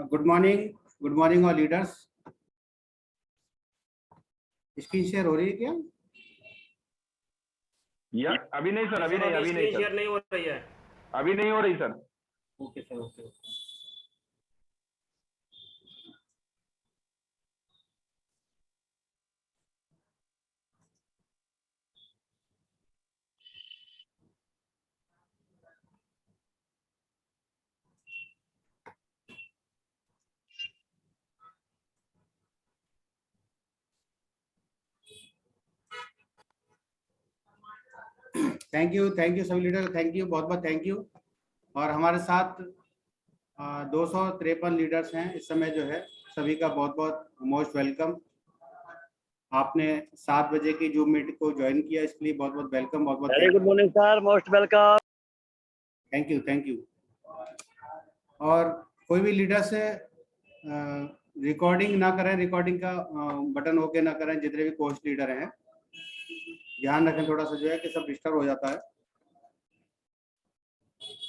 Good morning all leaders. Screen share हो रही है क्या? या अभी नहीं सर, अभी नहीं शेयर नहीं हो रही है, अभी नहीं हो रही sir. Okay sir, okay. Thank you सभी लीडर, थैंक यू, बहुत बहुत थैंक यू। और हमारे साथ 253 लीडर्स हैं इस समय जो है, सभी का बहुत बहुत मोस्ट वेलकम। आपने 7 बजे की जूम मीट को ज्वाइन किया, इसके लिए बहुत बहुत वेलकम, बहुत बहुत very good morning sir, most welcome. Thank you. और कोई भी लीडर से रिकॉर्डिंग ना करें, रिकॉर्डिंग का बटन ओके ना करें, जितने भी कोच लीडर हैं ध्यान रखें थोड़ा सा, जो है कि सब डिस्टर्ब हो जाता है।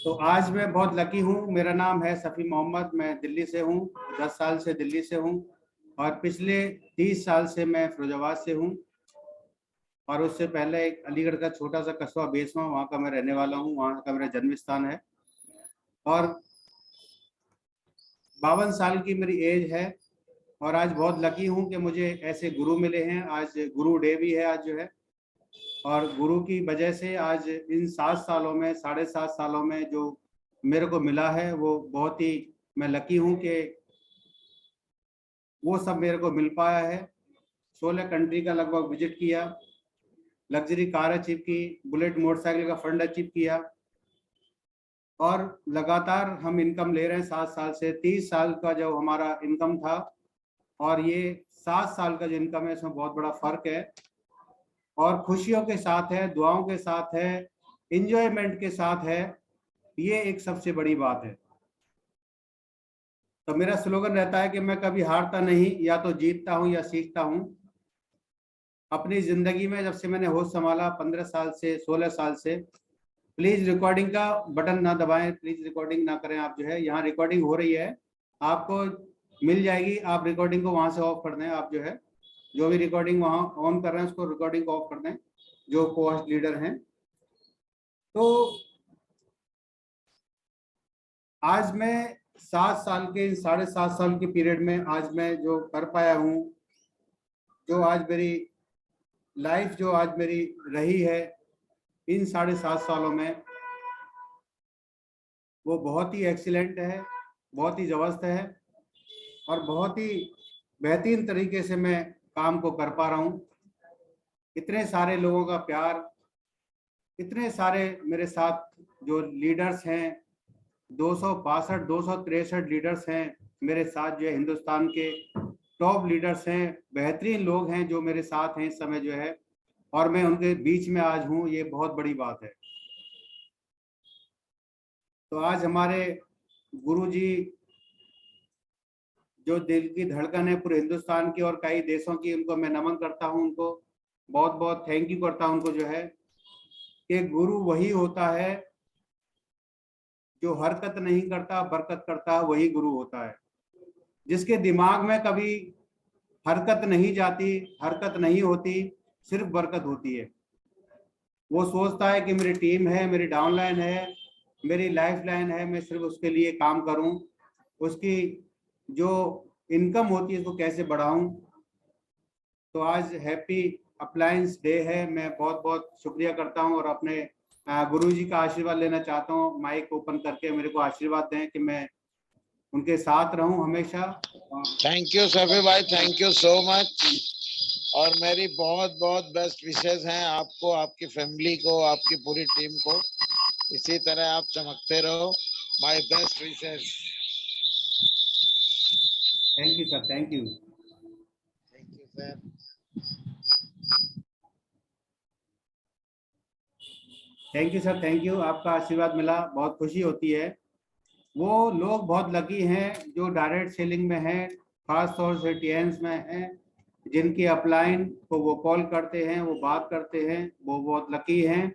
तो आज मैं बहुत लकी हूँ, मेरा नाम है सफ़ी मोहम्मद, मैं दिल्ली से हूँ, 10 साल से दिल्ली से हूँ और पिछले 30 साल से मैं फिरोजाबाद से हूँ। और उससे पहले एक अलीगढ़ का छोटा सा कस्बा बेसवा, वहाँ का मैं रहने वाला हूँ, वहाँ का मेरा जन्म स्थान है। और 52 साल की मेरी एज है और आज बहुत लकी हूँ कि मुझे ऐसे गुरु मिले हैं। आज गुरु डे भी है आज जो है, और गुरु की वजह से आज इन 7 सालों में, 7.5 सालों में जो मेरे को मिला है वो बहुत ही मैं लकी हूँ कि वो सब मेरे को मिल पाया है। 16 कंट्री का लगभग विजिट किया, लग्जरी कार अचीव की, बुलेट मोटरसाइकिल का फंड अचीव किया और लगातार हम इनकम ले रहे हैं 7 साल से। 30 साल का जो हमारा इनकम था और ये 7 साल का जो इनकम है, इसमें बहुत बड़ा फर्क है। और खुशियों के साथ है, दुआओं के साथ है, इंजॉयमेंट के साथ है, ये एक सबसे बड़ी बात है। तो मेरा स्लोगन रहता है कि मैं कभी हारता नहीं, या तो जीतता हूं या सीखता हूं। अपनी जिंदगी में जब से मैंने होश संभाला 15 साल से, 16 साल से, प्लीज रिकॉर्डिंग का बटन ना दबाएं, प्लीज रिकॉर्डिंग ना करें। आप जो है, यहाँ रिकॉर्डिंग हो रही है, आपको मिल जाएगी, आप रिकॉर्डिंग को वहां से ऑफ कर दें। आप जो है, जो भी रिकॉर्डिंग वहां ऑन कर रहे हैं उसको रिकॉर्डिंग को ऑफ कर दें, जो कोच लीडर हैं। तो आज मैं 7 साल के, 7.5 साल के पीरियड में आज मैं जो कर पाया हूँ, जो आज मेरी लाइफ जो आज मेरी रही है इन 7.5 सालों में, वो बहुत ही एक्सीलेंट है, बहुत ही जबरदस्त है और बहुत ही बेहतरीन तरीके से मैं काम को कर पा रहा हूँ। इतने सारे लोगों का प्यार, इतने सारे मेरे साथ जो लीडर्स हैं, 262 263 लीडर्स हैं मेरे साथ, जो है हिंदुस्तान के टॉप लीडर्स हैं, बेहतरीन लोग हैं जो मेरे साथ हैं इस समय जो है, और मैं उनके बीच में आज हूँ, ये बहुत बड़ी बात है। तो आज हमारे गुरुजी जो दिल की धड़कन है पूरे हिंदुस्तान की और कई देशों की, उनको मैं नमन करता हूँ, उनको बहुत बहुत थैंक यू करता हूँ उनको। जो है कि गुरु वही होता है जो हरकत नहीं करता, बरकत करता है, वही गुरु होता है। जिसके दिमाग में कभी हरकत नहीं जाती, हरकत नहीं होती, सिर्फ बरकत होती है। वो सोचता है कि मेरी टीम है, मेरी डाउनलाइन है, मेरी लाइफ लाइन है, मैं सिर्फ उसके लिए काम करूं, उसकी जो इनकम होती है उसको कैसे बढ़ाऊं। तो आज हैप्पी अप्लायंस डे है, मैं बहुत बहुत शुक्रिया करता हूं और अपने गुरुजी का आशीर्वाद लेना चाहता हूं। माइक ओपन करके मेरे को आशीर्वाद दें कि मैं उनके साथ रहूं हमेशा। थैंक यू सभी भाई, थैंक यू सो मच। और मेरी बहुत बहुत बेस्ट विशेष हैं आपको, आपकी फैमिली को, आपकी पूरी टीम को। इसी तरह आप चमकते रहो। My best wishes. Thank you sir, thank you. Thank you sir. Thank you sir, thank you. आपका आशीर्वाद मिला, बहुत खुशी होती है। वो लोग बहुत लकी हैं जो डायरेक्ट सेलिंग में हैं, खास तौर से टीएन्स में हैं, जिनकी अपलाइन को वो कॉल करते हैं, वो बात करते हैं। वो बहुत लकी हैं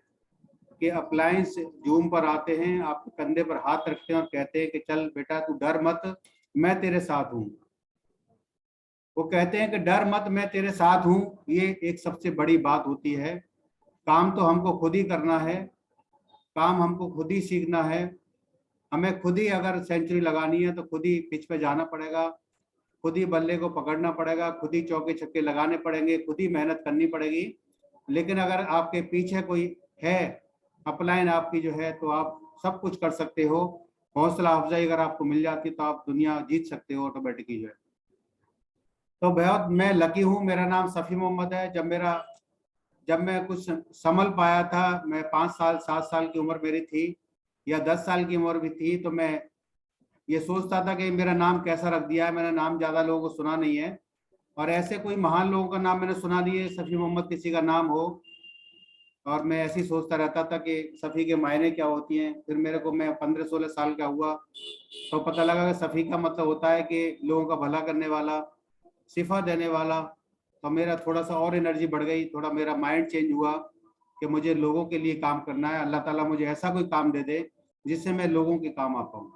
कि अपलाइंस जूम पर आते हैं, आपके कंधे पर हाथ रखते हैं और कहते हैं कि चल बेटा तू डर मत, मैं तेरे साथ हूं। वो कहते हैं कि डर मत, मैं तेरे साथ हूं। ये एक सबसे बड़ी बात होती है। काम तो हमको खुद ही करना है, काम हमको खुद ही सीखना है। हमें खुद ही अगर सेंचुरी लगानी है तो खुद ही पिच पे जाना पड़ेगा, खुद ही बल्ले को पकड़ना पड़ेगा, खुद ही चौके छक्के लगाने पड़ेंगे, खुद ही मेहनत करनी पड़ेगी। लेकिन अगर आपके पीछे कोई है, अपलाइन आपकी जो है, तो आप सब कुछ कर सकते हो। हौसला अफजाई अगर आपको मिल जाती तो आप दुनिया जीत सकते हो ऑटोमेटिकली जो है। तो बहुत मैं लकी हूँ। मेरा नाम सफ़ी मोहम्मद है। जब मैं कुछ संभल पाया था, मैं 5 साल 7 साल की उम्र मेरी थी या 10 साल की उम्र भी थी, तो मैं ये सोचता था कि मेरा नाम कैसा रख दिया है। मेरा नाम ज्यादा लोगों को सुना नहीं है, और ऐसे कोई महान लोगों का नाम मैंने सुना नहीं है, सफ़ी मोहम्मद किसी का नाम हो। और मैं ऐसे ही सोचता रहता था कि सफ़ी के मायने क्या होती हैं। फिर मेरे को, मैं 15-16 साल का हुआ तो पता लगा कि सफ़ी का मतलब होता है कि लोगों का भला करने वाला, शिफा देने वाला। तो मेरा थोड़ा सा और एनर्जी बढ़ गई, थोड़ा मेरा माइंड चेंज हुआ कि मुझे लोगों के लिए काम करना है। अल्लाह ताला मुझे ऐसा कोई काम दे दे जिससे मैं लोगों के काम आ पाऊँ।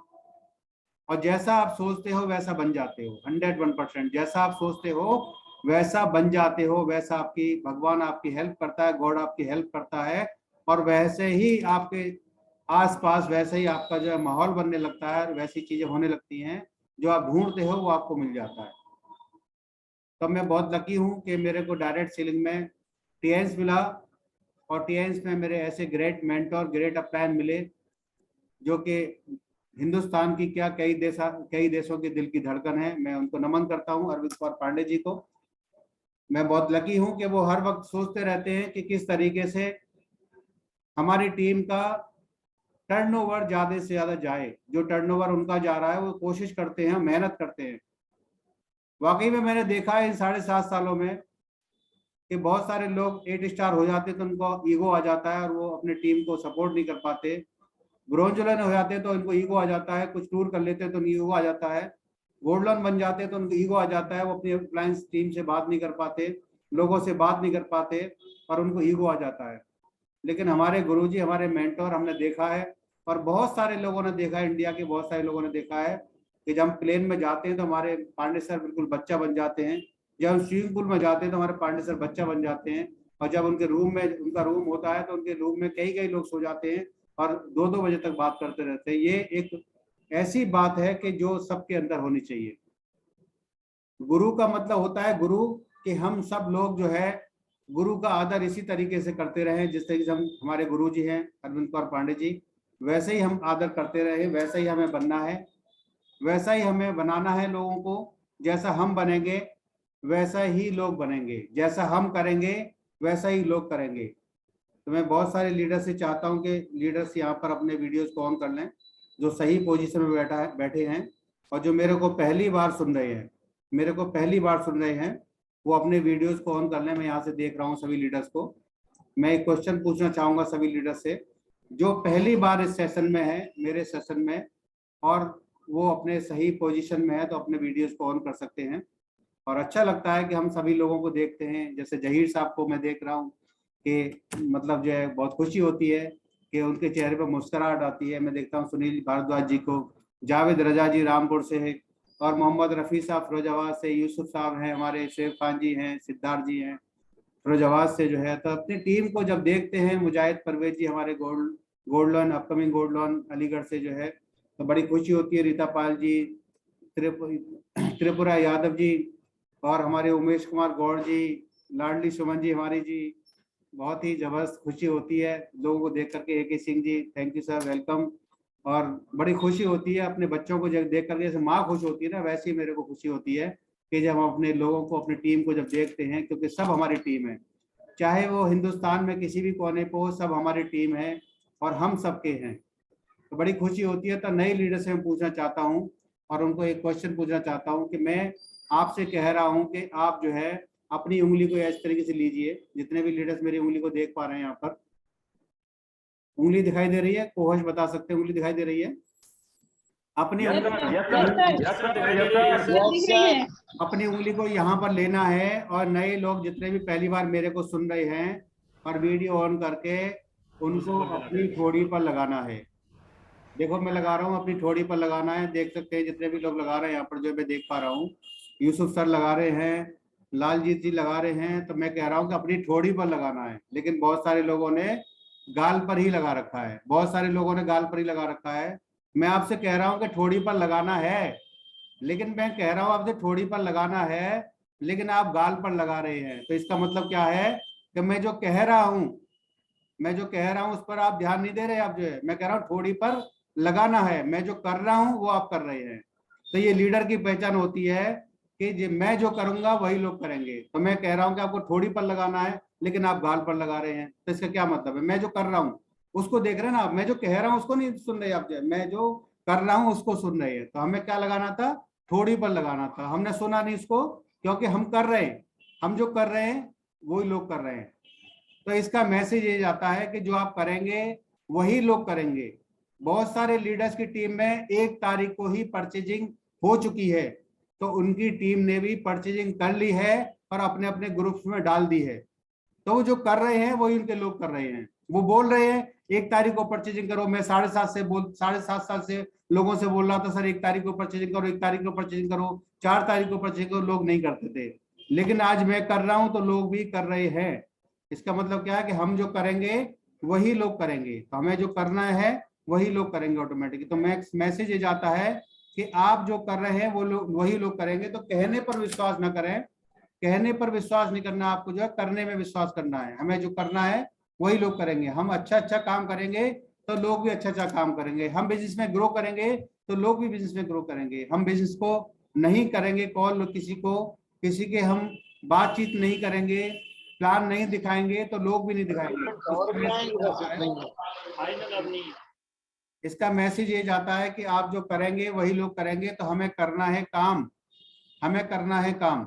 और जैसा आप सोचते हो वैसा बन जाते हो। 101% जैसा आप सोचते हो वैसा बन जाते हो। वैसा आपकी भगवान आपकी हेल्प करता है, गॉड आपकी हेल्प करता है, और वैसे ही आपके आसपास वैसे ही आपका जो है माहौल बनने लगता है, और वैसी चीजें होने लगती हैं जो आप ढूंढते हो वो आपको मिल जाता है। तो मैं बहुत लकी हूँ कि मेरे को डायरेक्ट सेलिंग में टीएंस मिला, और टीएंस में मेरे ऐसे ग्रेट मेंटोर, ग्रेट अपलाइन मिले जो कि हिंदुस्तान की क्या कई देशों के दिल की धड़कन है। मैं उनको नमन करता हूं, अरविंद कुमार पांडे जी को। मैं बहुत लकी हूं कि वो हर वक्त सोचते रहते हैं कि किस तरीके से हमारी टीम का टर्नओवर ज्यादा से ज्यादा जाए। जो टर्नओवर उनका जा रहा है वो कोशिश करते हैं, मेहनत करते हैं। वाकई में मैंने देखा है इन 7.5 सालों में कि बहुत सारे लोग 8 स्टार हो जाते तो उनको ईगो आ जाता है और वो अपनी टीम को सपोर्ट नहीं कर पाते। ब्रॉन्ज लोन हो जाते हैं तो इनको ईगो आ जाता है, कुछ टूर कर लेते हैं तो ईगो आ जाता है, गोल्ड लोन बन जाते हैं तो उनको ईगो आ जाता है, वो अपनी अप्लायंस टीम से बात नहीं कर पाते, लोगों से बात नहीं कर पाते, और उनको ईगो आ जाता है। लेकिन हमारे गुरुजी, हमारे मेंटोर, हमने देखा है और बहुत सारे लोगों ने देखा है, इंडिया के बहुत सारे लोगों ने देखा है कि जब हम प्लेन में जाते हैं तो हमारे पांडे सर बिल्कुल बच्चा बन जाते हैं। जब हम स्विमिंग पूल में जाते हैं तो हमारे पांडे सर बच्चा बन जाते हैं। और जब उनके रूम में, उनका रूम होता है तो उनके रूम में कई कई लोग सो जाते हैं और 2-2 बजे तक बात करते रहते हैं। ये एक ऐसी बात है कि जो सबके अंदर होनी चाहिए। गुरु का मतलब होता है गुरु, कि हम सब लोग जो है गुरु का आदर इसी तरीके से करते रहे जिस तरीके से हम, हमारे गुरु जी हैं अरविंद कुमार पांडे जी, वैसे ही हम आदर करते रहे। वैसे ही हमें बनना है, वैसा ही हमें बनाना है लोगों को। जैसा हम बनेंगे वैसा ही लोग बनेंगे, जैसा हम करेंगे वैसा ही लोग करेंगे। तो मैं बहुत सारे लीडर से चाहता हूं कि लीडर्स यहाँ पर अपने वीडियोस को ऑन कर लें, जो सही पोजीशन में बैठे हैं, और जो मेरे को पहली बार सुन रहे हैं, वो अपने वीडियोस को ऑन कर लें। मैं यहाँ से देख रहा हूँ सभी लीडर्स को। मैं एक क्वेश्चन पूछना चाहूंगा सभी लीडर्स से, जो पहली बार इस सेशन में है, मेरे सेशन में, और वो अपने सही पोजीशन में है, तो अपने वीडियोस को ऑन कर सकते हैं। और अच्छा लगता है कि हम सभी लोगों को देखते हैं। जैसे जहीर साहब को मैं देख रहा हूँ कि मतलब जो है बहुत खुशी होती है कि उनके चेहरे पर मुस्कुराहट आती है। मैं देखता हूँ सुनील भारद्वाज जी को, जावेद रजा जी रामपुर से है, और मोहम्मद रफ़ी साहब फिरोजाबाद से, यूसुफ साहब हैं हमारे, शेख खान जी हैं, सिद्धार्थ जी हैं फिरोजाबाद से जो है। तो अपनी टीम को जब देखते हैं, मुजाहिद परवेज जी हमारे gold loan, upcoming gold loan Aligarh से जो है, तो बड़ी खुशी होती है। रीता पाल जी, त्रिपुरा यादव जी, और हमारे उमेश कुमार गौड़ जी, लाडली सुमन जी हमारी जी, बहुत ही जबरदस्त खुशी होती है लोगों को देख करके। AK Singh ji, thank you sir, welcome. और बड़ी खुशी होती है अपने बच्चों को जब देख करके, जैसे माँ खुश होती है ना, वैसे ही मेरे को खुशी होती है कि जब हम अपने लोगों को, अपनी टीम को जब देखते हैं, क्योंकि सब हमारी टीम है, चाहे वो हिंदुस्तान में किसी भी कोने पर हो, सब हमारी टीम है और हम सबके हैं। तो बड़ी खुशी होती है। तो नए लीडर से मैं पूछना चाहता हूँ और उनको एक क्वेश्चन पूछना चाहता हूँ कि मैं आपसे कह रहा हूँ कि आप जो है अपनी उंगली को इस तरीके से लीजिए। जितने भी लीडर्स मेरी उंगली को देख पा रहे हैं, यहाँ पर उंगली दिखाई दे रही है? कोहश बता सकते हैं उंगली दिखाई दे रही है? अपनी यस सर अपनी उंगली को यहाँ पर लेना है, और नए लोग जितने भी पहली बार मेरे को सुन रहे हैं, और वीडियो ऑन करके उनको अपनी थोड़ी पर लगाना है। देखो मैं लगा रहा हूँ, अपनी ठोड़ी पर लगाना है। देख सकते हैं जितने भी लोग लगा रहे हैं यहाँ पर, जो मैं देख पा रहा हूँ, यूसुफ सर लगा रहे हैं, लालजीत जी लगा रहे हैं। तो मैं कह रहा हूँ कि अपनी ठोड़ी पर लगाना है, लेकिन बहुत सारे लोगों ने गाल पर ही लगा रखा है, बहुत सारे लोगों ने गाल पर ही लगा रखा है। मैं आपसे कह रहा हूँ कि ठोड़ी पर लगाना है, लेकिन मैं कह रहा हूँ आपसे ठोड़ी पर लगाना है, लेकिन आप गाल पर लगा रहे हैं। तो इसका मतलब क्या है कि मैं जो कह रहा हूँ, मैं जो कह रहा हूं उस पर आप ध्यान नहीं दे रहे। आप जो है, मैं कह रहा हूँ ठोड़ी पर लगाना है, मैं जो कर रहा हूं वो आप कर रहे हैं। तो ये लीडर की पहचान होती है कि मैं जो करूंगा वही लोग करेंगे। तो मैं कह रहा हूं कि आपको ठोड़ी पर लगाना है, लेकिन आप गाल पर लगा रहे हैं। तो इसका क्या मतलब है? मैं जो कर रहा हूँ उसको देख रहे हैं ना आप, मैं जो कह रहा हूँ उसको नहीं सुन रहे आप, जो है मैं जो कर रहा हूँ उसको सुन रहे हैं। तो हमें क्या लगाना था? ठोड़ी पर लगाना था। हमने सुना नहीं इसको, क्योंकि हम कर रहे हैं, हम जो कर रहे हैं वही लोग कर रहे हैं। तो इसका मैसेज ये जाता है कि जो आप करेंगे वही लोग करेंगे। बहुत सारे लीडर्स की टीम में 1 तारीख को ही परचेजिंग हो चुकी है, तो उनकी टीम ने भी परचेजिंग कर ली है और अपने अपने ग्रुप्स में डाल दी है। तो वो जो कर रहे हैं वही उनके लोग कर रहे हैं। वो बोल रहे हैं 1 तारीख को परचेजिंग करो। मैं 7.5 साल से लोगों से बोल रहा था, सर 1 तारीख को परचेजिंग करो, 1 तारीख को परचेजिंग करो, 4 तारीख को परचेजिंग करो। लोग नहीं करते थे, लेकिन आज मैं कर रहा हूं तो लोग भी कर रहे हैं। इसका मतलब क्या है कि हम जो करेंगे वही लोग करेंगे। तो हमें जो करना है वही लोग करेंगे ऑटोमेटिकली। तो मैसेज ये जाता है कि आप जो कर रहे हैं वो लोग वही लोग करेंगे। तो कहने पर विश्वास न करें, कहने पर विश्वास नहीं करना, आपको जो है करने में विश्वास करना है। हमें जो करना है वही लोग करेंगे। हम अच्छा अच्छा काम करेंगे तो लोग भी अच्छा अच्छा काम करेंगे। हम बिजनेस में ग्रो करेंगे तो लोग भी बिजनेस में ग्रो करेंगे। हम बिजनेस को नहीं करेंगे कॉल, किसी के हम बातचीत नहीं करेंगे, प्लान नहीं दिखाएंगे तो लोग भी नहीं और क्या है, बस इतना ही है। इसका मैसेज ये जाता है कि आप जो करेंगे वही लोग करेंगे। तो हमें करना है काम, हमें करना है काम।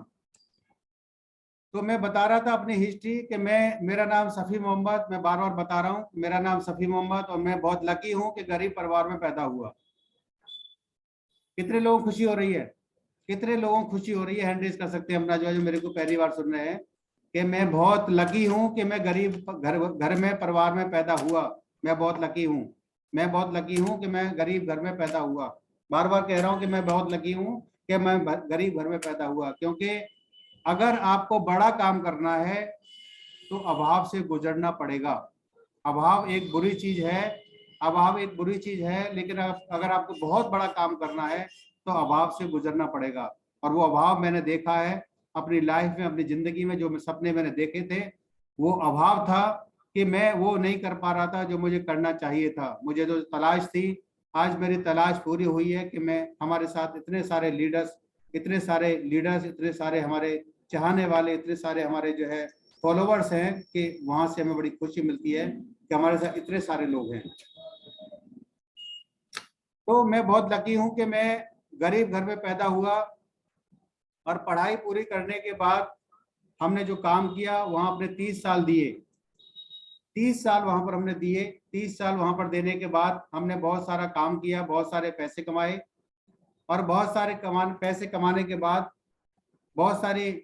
तो मैं बता रहा था अपनी हिस्ट्री कि मेरा नाम सफ़ी मोहम्मद, मैं बार बार बता रहा हूँ मेरा नाम सफ़ी मोहम्मद, और मैं बहुत लकी हूँ कि गरीब परिवार में पैदा हुआ। कितने लोगों को खुशी हो रही है? कितने लोगों को खुशी हो रही है? हैंड रेज कर सकते हैं अपना, जो मेरे को पहली बार सुन रहे हैं, कि मैं बहुत लकी हूँ कि मैं गरीब घर में परिवार में पैदा हुआ। मैं बहुत लकी हूँ, मैं बहुत लकी हूँ कि मैं गरीब घर में पैदा हुआ। बार बार कह रहा हूँ कि मैं बहुत लकी हूँ कि मैं गरीब घर में पैदा हुआ। क्योंकि अगर आपको बड़ा काम करना है तो अभाव से गुजरना पड़ेगा। अभाव एक बुरी चीज है, अभाव एक बुरी चीज है, लेकिन अगर आपको बहुत बड़ा काम करना है तो अभाव से गुजरना पड़ेगा। और वो अभाव मैंने देखा है अपनी लाइफ में, अपनी जिंदगी में। जो सपने मैंने देखे थे वो अभाव था कि मैं वो नहीं कर पा रहा था जो मुझे करना चाहिए था। मुझे जो तलाश थी, आज मेरी तलाश पूरी हुई है कि मैं, हमारे साथ इतने सारे लीडर्स, इतने सारे हमारे चाहने वाले, इतने सारे हमारे जो है फॉलोवर्स हैं, कि वहां से हमें बड़ी खुशी मिलती है कि हमारे साथ इतने सारे लोग हैं। तो मैं बहुत लकी हूं कि मैं गरीब घर में पैदा हुआ, और पढ़ाई पूरी करने के बाद हमने जो काम किया वहां अपने 30 साल दिए। 30 साल वहां पर हमने दिए। 30 साल वहां पर देने के बाद हमने बहुत सारा काम किया, बहुत सारे पैसे कमाए, और बहुत सारे पैसे कमाने के बाद बहुत सारी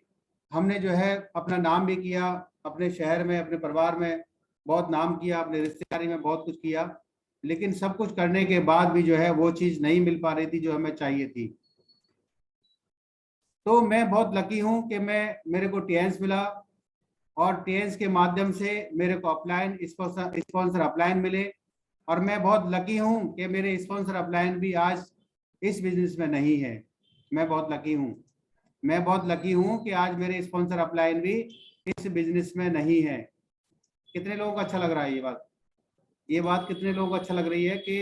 हमने जो है अपना नाम भी किया, अपने शहर में, अपने परिवार में बहुत नाम किया, अपने रिश्तेदारी में बहुत कुछ किया। लेकिन सब कुछ करने के बाद भी जो है वो चीज नहीं मिल पा रही थी जो हमें चाहिए थी। तो मैं बहुत लकी हूं कि मेरे को टीएंस मिला, और टीएंस के माध्यम से मेरे को अपलाइन स्पॉन्सर अपलाइन मिले। और मैं बहुत लकी हूं कि मेरे स्पॉन्सर अपलाइन भी आज इस बिजनेस में नहीं है। मैं बहुत लकी हूं, मैं बहुत लकी हूं कि आज मेरे स्पॉन्सर अपलाइन भी इस बिजनेस में नहीं है। कितने लोगों को अच्छा लग रहा है ये बात कितने लोगों को अच्छा लग रही है कि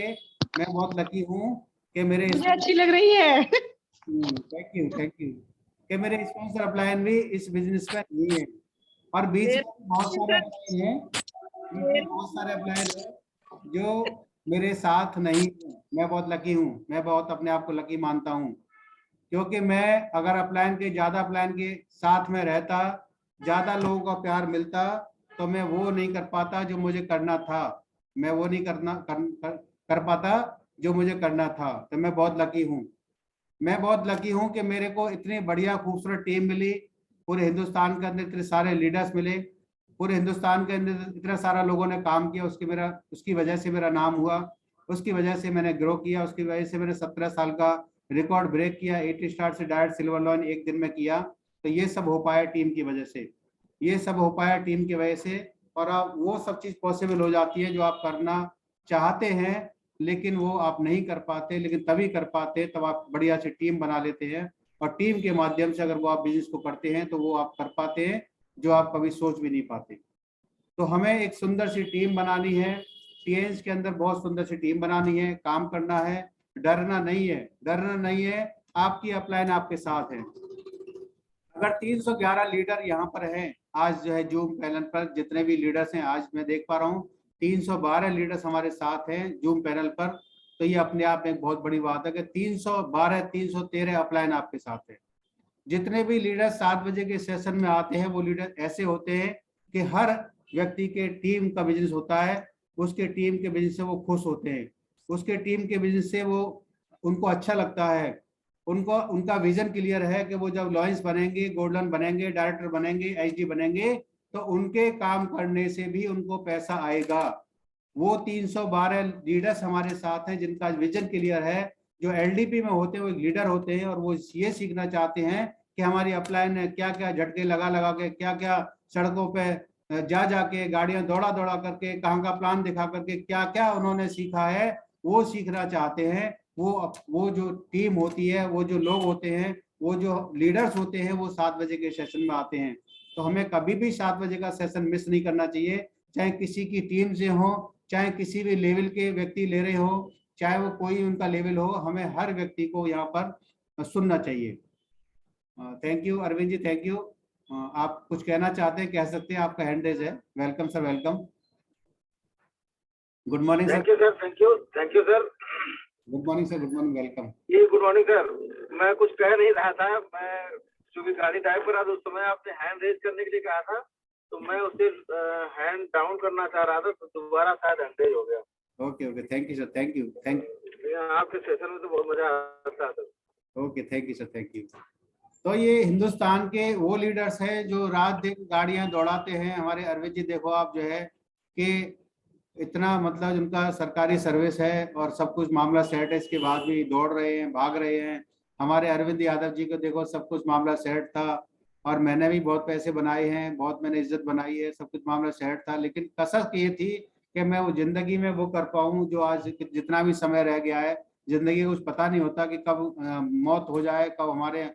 मैं बहुत लकी हूं कि मेरे, मुझे अच्छी लग रही है। थैंक यू कि मेरे स्पॉन्सर अपलाइन भी इस बिजनेस में नहीं है। और बीच में बहुत सारे अपलाइन हैं, बीच में बहुत सारे अपलाइन हैं जो मेरे साथ नहीं है। मैं बहुत लकी हूँ, मैं बहुत अपने आप को लकी मानता हूँ, क्योंकि मैं अगर अपलाइन के साथ में रहता, ज्यादा लोगों का प्यार मिलता, तो मैं वो नहीं कर पाता जो मुझे करना था। मैं वो नहीं कर पाता जो मुझे करना था। तो मैं बहुत लकी हूँ, मैं बहुत लकी हूँ कि मेरे को इतनी बढ़िया खूबसूरत टीम मिली। पूरे हिंदुस्तान के अंदर इतने सारे लीडर्स मिले, पूरे हिंदुस्तान के अंदर इतना सारा लोगों ने काम किया, उसकी वजह से मेरा नाम हुआ। उसकी वजह से मैंने ग्रो किया, उसकी वजह से मैंने 17 साल का रिकॉर्ड ब्रेक किया, 80 स्टार से डायरेक्ट सिल्वर लाइन एक दिन में किया। तो ये सब हो पाया टीम की वजह से, ये सब हो पाया टीम की वजह से। और अब वो सब चीज पॉसिबल हो जाती है जो आप करना चाहते हैं लेकिन वो आप नहीं कर पाते, लेकिन तभी कर पाते तब आप बढ़िया से टीम बना लेते हैं, और टीम के माध्यम से अगर वो आप बिजनेस को करते हैं तो वो आप कर पाते हैं जो आप कभी सोच भी नहीं पाते। तो हमें एक सुंदर सी टीम बनानी है, टीएन्स के अंदर बहुत सुंदर सी टीम बनानी है, काम करना है, डरना नहीं है, डरना नहीं है। आपकी अपलाइन आपके साथ है। अगर 311 लीडर यहाँ पर हैं आज जो है जूम पैनल पर, जितने भी लीडर्स हैं आज मैं देख पा रहा हूँ 312 लीडर्स हमारे साथ हैं जूम पैनल पर। तो ये अपने आप में एक बहुत बड़ी बात है कि 312 313 अपलाइन आपके साथ है। जितने भी लीडर 7 बजे के सेशन में आते हैं वो लीडर ऐसे होते हैं कि हर व्यक्ति के टीम का बिजनेस होता है, उसके टीम के बिजनेस से वो खुश होते हैं, उसके टीम के बिजनेस से वो उनको अच्छा लगता है, उनको उनका विजन क्लियर है कि वो जब लॉयंस बनेंगे, गोल्डन बनेंगे, डायरेक्टर बनेंगे, एचडी बनेंगे तो उनके काम करने से भी उनको पैसा आएगा। वो 312 लीडर्स हमारे साथ हैं जिनका विजन क्लियर है। जो एलडीपी में होते हैं वो लीडर होते हैं और वो ये सीखना चाहते हैं कि हमारी अपलाइन ने क्या क्या झटके लगा लगा के, क्या क्या सड़कों पे जा जाके गाड़ियां दौड़ा दौड़ा करके, कहाँ का प्लान दिखा करके क्या क्या उन्होंने सीखा है, वो सीखना चाहते हैं। वो जो टीम होती है, वो जो लोग होते हैं, वो जो लीडर्स होते हैं वो 7 बजे के सेशन में आते हैं। तो हमें कभी भी 7 बजे का सेशन मिस नहीं करना चाहिए, चाहे किसी की टीम से हो, चाहे किसी भी लेवल के व्यक्ति ले रहे हो, चाहे वो कोई उनका लेवल हो, हमें हर व्यक्ति को यहाँ पर सुनना चाहिए। Thank you Arvind ji, thank you. आप कुछ कहना चाहते हैं, कह सकते हैं, आपका हैंड रेज है। Welcome sir, welcome. Good morning sir. Thank you sir, thank you sir. Good morning sir, good morning, welcome. ये गुड मॉर्निंग सर। मैं कुछ कह नहीं रहा था, मैं चूंकि गाड़ी ड्राइव कर रहा था उस समय आपने हैंड रेज करने के लिए कहा था तो मैं उसे हैंड डाउन करना चाह रहा था तो दोबारा शायद हैंड रेज हो गया। Okay okay, thank you sir, thank you, thank you. आपके सेशन में तो बहुत मजा आता है sir. Okay, thank you sir, thank you. तो ये हिंदुस्तान के वो लीडर्स हैं जो रात दिन गाड़ियां दौड़ाते हैं। हमारे अरविंद जी देखो आप जो है कि इतना मतलब उनका सरकारी सर्विस है और सब कुछ मामला सेट है, इसके बाद भी दौड़ रहे हैं, भाग रहे हैं। हमारे अरविंद यादव जी को देखो, सब कुछ मामला सेट था और मैंने भी बहुत पैसे बनाए हैं, बहुत मैंने इज्जत बनाई है, सब कुछ मामला सेट था। लेकिन कसक ये थी कि मैं वो जिंदगी में वो कर पाऊँ जो आज जितना भी समय रह गया है। जिंदगी को कुछ पता नहीं होता कि कब मौत हो जाए, कब हमारे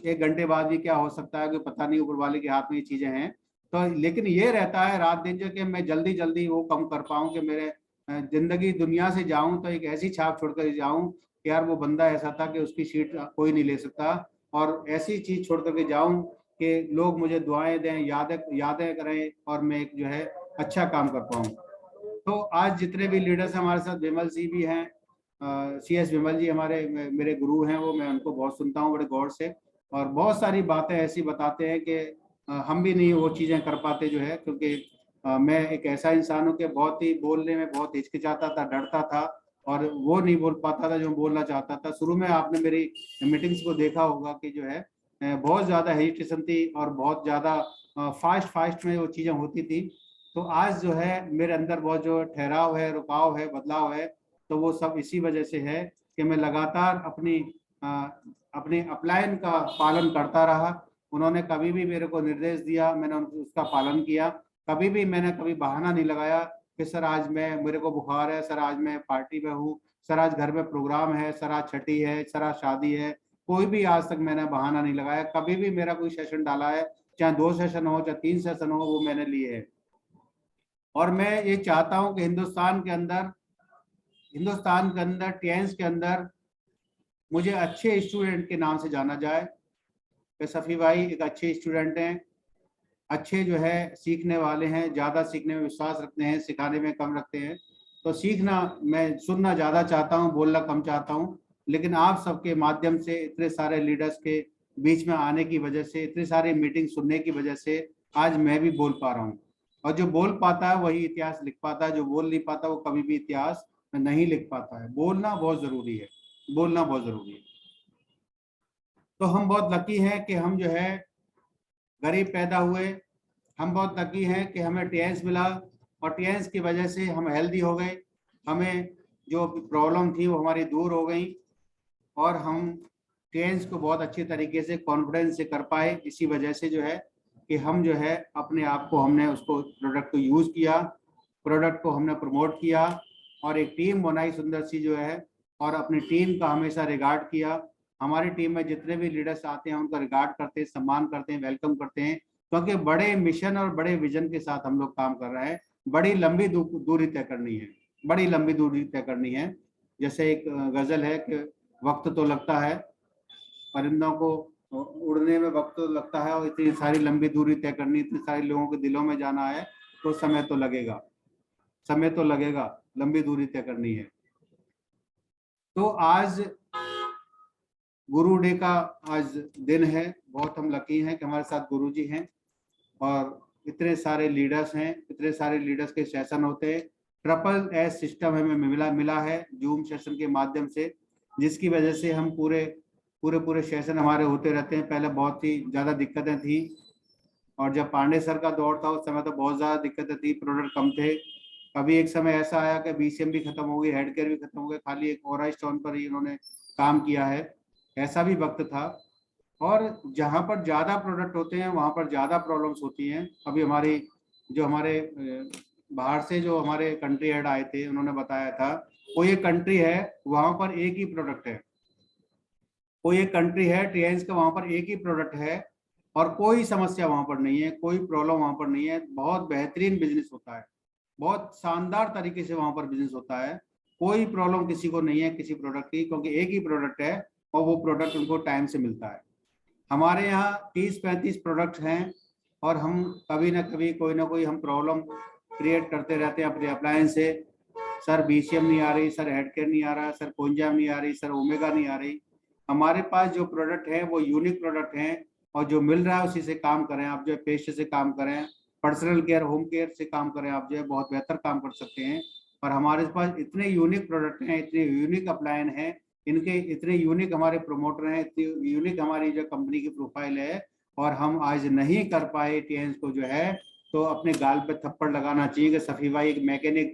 1 घंटे बाद भी क्या हो सकता है, कोई पता नहीं, ऊपर वाले के हाथ में ये चीजें हैं। तो लेकिन ये रहता है रात दिन जो कि मैं जल्दी जल्दी वो कम कर पाऊँ कि मेरे जिंदगी दुनिया से जाऊं तो एक ऐसी छाप छोड़कर जाऊं कि यार वो बंदा ऐसा था कि उसकी सीट कोई नहीं ले सकता, और ऐसी चीज छोड़ करके जाऊं कि लोग मुझे दुआएं दें, यादें करें और मैं एक जो है अच्छा काम कर पाऊं। तो आज जितने भी लीडर्स हमारे साथ, विमल जी भी हैं, CS विमल जी हमारे मेरे गुरु हैं, वो मैं उनको बहुत सुनता हूँ बड़े गौर से, और बहुत सारी बातें ऐसी बताते हैं कि हम भी नहीं वो चीज़ें कर पाते जो है, क्योंकि मैं एक ऐसा इंसान हूँ कि बहुत ही बोलने में बहुत हिचकिचाता था, डरता था और वो नहीं बोल पाता था जो बोलना चाहता था। शुरू में आपने मेरी मीटिंग्स को देखा होगा कि जो है बहुत ज़्यादा हेजिटेशन थी और बहुत ज़्यादा फास्ट में वो चीज़ें होती थी। तो आज जो है मेरे अंदर बहुत जो ठहराव है, रुकाव है, बदलाव है, तो वो सब इसी वजह से है कि मैं लगातार अपनी अपलाइन का पालन करता रहा। उन्होंने कभी भी मेरे को निर्देश दिया, मैंने उसका पालन किया। कभी भी मैंने कभी बहाना नहीं लगाया कि सर आज मेरे को बुखार है, सर आज मैं पार्टी में हूँ, सर आज घर में प्रोग्राम है, सर आज छठी है, सर आज शादी है। कोई भी आज तक मैंने बहाना नहीं लगाया। कभी भी मेरा कोई सेशन डाला है, चाहे 2 सेशन हो, चाहे 3 सेशन हो, वो मैंने लिए है। और मैं ये चाहता हूँ कि हिंदुस्तान के अंदर टीएन्स के अंदर मुझे अच्छे स्टूडेंट के नाम से जाना जाए कि सफ़ी भाई एक अच्छे स्टूडेंट हैं, अच्छे जो है सीखने वाले हैं, ज़्यादा सीखने में विश्वास रखते हैं, सिखाने में कम रखते हैं। तो सीखना, मैं सुनना ज़्यादा चाहता हूँ, बोलना कम चाहता हूँ। लेकिन आप सबके माध्यम से, इतने सारे लीडर्स के बीच में आने की वजह से, इतनी सारी मीटिंग सुनने की वजह से आज मैं भी बोल पा रहा हूँ। और जो बोल पाता है वही इतिहास लिख पाता है, जो बोल नहीं पाता वो कभी भी इतिहास नहीं लिख पाता है। बोलना बहुत ज़रूरी है, बोलना बहुत ज़रूरी है। तो हम बहुत लकी हैं कि हम जो है गरीब पैदा हुए, हम बहुत लकी हैं कि हमें टीएन्स मिला और टीएन्स की वजह से हम हेल्दी हो गए। हमें जो प्रॉब्लम थी वो हमारी दूर हो गई और हम टेंस को बहुत अच्छी तरीके से कॉन्फिडेंस से कर पाए। इसी वजह से जो है कि हम जो है अपने आप को हमने उसको प्रोडक्ट को यूज़ किया, प्रोडक्ट को हमने प्रमोट किया और एक टीम बनाई सुंदर सी जो है, और अपनी टीम का हमेशा रिगार्ड किया। हमारी टीम में जितने भी लीडर्स आते हैं उनका रिगार्ड करते हैं, सम्मान करते हैं, वेलकम करते हैं, क्योंकि बड़े मिशन और बड़े विजन के साथ हम लोग काम कर रहे हैं। बड़ी लंबी दूरी तय करनी है, बड़ी लंबी दूरी तय करनी है। जैसे एक गजल है कि वक्त तो लगता है, परिंदों को उड़ने में वक्त तो लगता है, और इतनी सारी लंबी दूरी तय करनी, इतने सारे लोगों के दिलों में जाना है तो समय तो लगेगा, समय तो लगेगा, लंबी दूरी तय करनी है। तो आज गुरु डे का आज दिन है, बहुत हम लकी हैं कि हमारे साथ गुरु जी हैं और इतने सारे लीडर्स हैं, इतने सारे लीडर्स के सेशन होते हैं। ट्रिपल एस सिस्टम हमें मिला है जूम सेशन के माध्यम से, जिसकी वजह से हम पूरे सेशन हमारे होते रहते हैं। पहले बहुत ही ज़्यादा दिक्कतें थी, और जब पांडे सर का दौर था उस समय तो बहुत ज़्यादा दिक्कतें थी, प्रोडक्ट कम थे। कभी एक समय ऐसा आया कि बीसीएम भी खत्म हो गई, हेड केयर भी खत्म हो गए, खाली एक ओरा स्टोन पर ही इन्होंने काम किया है, ऐसा भी वक्त था। और जहाँ पर ज़्यादा प्रोडक्ट होते हैं वहाँ पर ज़्यादा प्रॉब्लम्स होती हैं। अभी हमारे बाहर से जो हमारे कंट्री हेड आए थे उन्होंने बताया था, कोई एक कंट्री है वहाँ पर एक ही प्रोडक्ट है, कोई एक कंट्री है टीएंस का, वहाँ पर एक ही प्रोडक्ट है और कोई समस्या वहाँ पर नहीं है, कोई प्रॉब्लम वहाँ पर नहीं है। बहुत बेहतरीन बिजनेस होता है, बहुत शानदार तरीके से वहाँ पर बिजनेस होता है, कोई प्रॉब्लम किसी को नहीं है किसी प्रोडक्ट की, क्योंकि एक ही प्रोडक्ट है और वो प्रोडक्ट उनको टाइम से मिलता है। हमारे यहाँ 30-35 प्रोडक्ट हैं और हम कभी ना कभी कोई ना कोई हम प्रॉब्लम क्रिएट करते रहते हैं अपने अप्लायंस से। सर बीसीएम नहीं आ रही, सर हेड केयर नहीं आ रहा, सर कोंजाम नहीं आ रही, सर ओमेगा नहीं आ रही। हमारे पास जो प्रोडक्ट है वो यूनिक प्रोडक्ट हैं और जो मिल रहा है उसी से काम करें। आप जो है पेस्ट से काम करें, पर्सनल केयर, होम केयर से काम करें, आप जो है बहुत बेहतर काम कर सकते हैं। और हमारे पास इतने यूनिक प्रोडक्ट हैं, इतने यूनिक अप्लायन हैं, इनके इतने यूनिक हमारे प्रमोटर हैं, इतनी यूनिक हमारी जो कंपनी की प्रोफाइल है, और हम आज नहीं कर पाए टीएंस को जो है, तो अपने गाल पे थप्पड़ लगाना चाहिए कि सफी भाई एक मैकेनिक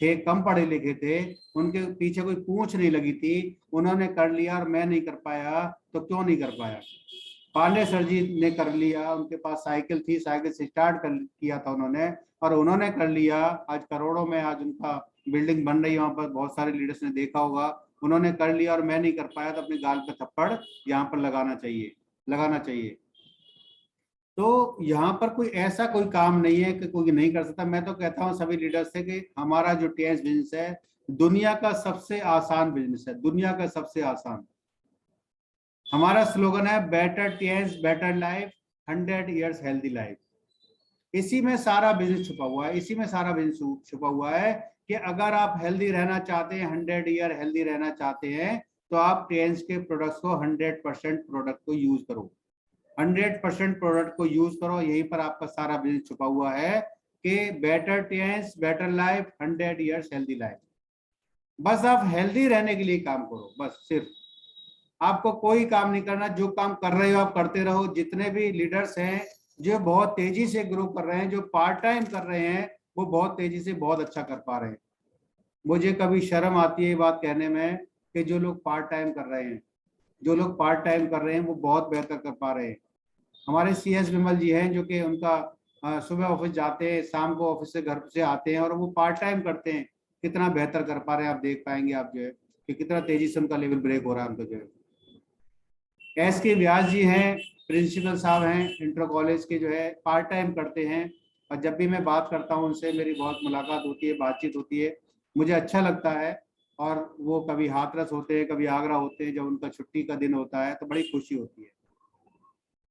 थे, कम पढ़े लिखे थे, उनके पीछे कोई पूंछ नहीं लगी थी, उन्होंने कर लिया और मैं नहीं कर पाया, तो क्यों नहीं कर पाया। पांडे सर जी ने कर लिया, उनके पास साइकिल थी, साइकिल से स्टार्ट किया था उन्होंने, और उन्होंने कर लिया। आज करोड़ों में आज उनका बिल्डिंग बन रही है, वहां पर बहुत सारे लीडर्स ने देखा होगा, उन्होंने कर लिया और मैं नहीं कर पाया, तो अपने गाल पे थप्पड़ यहाँ पर लगाना चाहिए। तो यहाँ पर कोई ऐसा कोई काम नहीं है कि कोई नहीं कर सकता। मैं तो कहता हूँ सभी लीडर्स से कि हमारा जो टीएंस बिजनेस है दुनिया का सबसे आसान बिजनेस है, दुनिया का सबसे आसान। हमारा स्लोगन है better teens better life, 100 years healthy life. इसी में सारा बिजनेस छुपा हुआ है, इसी में सारा बिजनेस छुपा हुआ है कि अगर आप हेल्दी रहना चाहते हैं, 100 ईयर हेल्दी रहना चाहते हैं, तो आप टीएंस के प्रोडक्ट्स को 100% प्रोडक्ट को यूज करो, 100% प्रोडक्ट को यूज करो। यहीं पर आपका सारा बिजनेस छुपा हुआ है कि better teens better life, 100 years healthy life. बस आप हेल्दी रहने के लिए काम करो, बस सिर्फ आपको कोई काम नहीं करना। जो काम कर रहे हो आप करते रहो। जितने भी लीडर्स हैं जो बहुत तेजी से ग्रो कर रहे हैं, जो पार्ट टाइम कर रहे हैं, वो बहुत तेजी से बहुत अच्छा कर पा रहे हैं। मुझे कभी शर्म आती है ये बात कहने में कि जो लोग पार्ट टाइम कर रहे हैं वो बहुत बेहतर कर पा रहे हैं। हमारे CS विमल जी हैं जो कि उनका सुबह ऑफिस जाते हैं, शाम को ऑफिस से घर से आते हैं और वो पार्ट टाइम करते हैं, कितना बेहतर कर पा रहे हैं। आप देख पाएंगे आप जो है कि कितना तेजी से उनका लेवल ब्रेक हो रहा है उनका जो है। SK व्यास जी हैं, प्रिंसिपल साहब हैं इंटर कॉलेज के, जो है पार्ट टाइम करते हैं, और जब भी मैं बात करता हूँ उनसे मेरी बहुत मुलाकात होती है, बातचीत होती है, मुझे अच्छा लगता है। और वो कभी हाथरस होते हैं, कभी आगरा होते हैं, जब उनका छुट्टी का दिन होता है तो बड़ी खुशी होती है।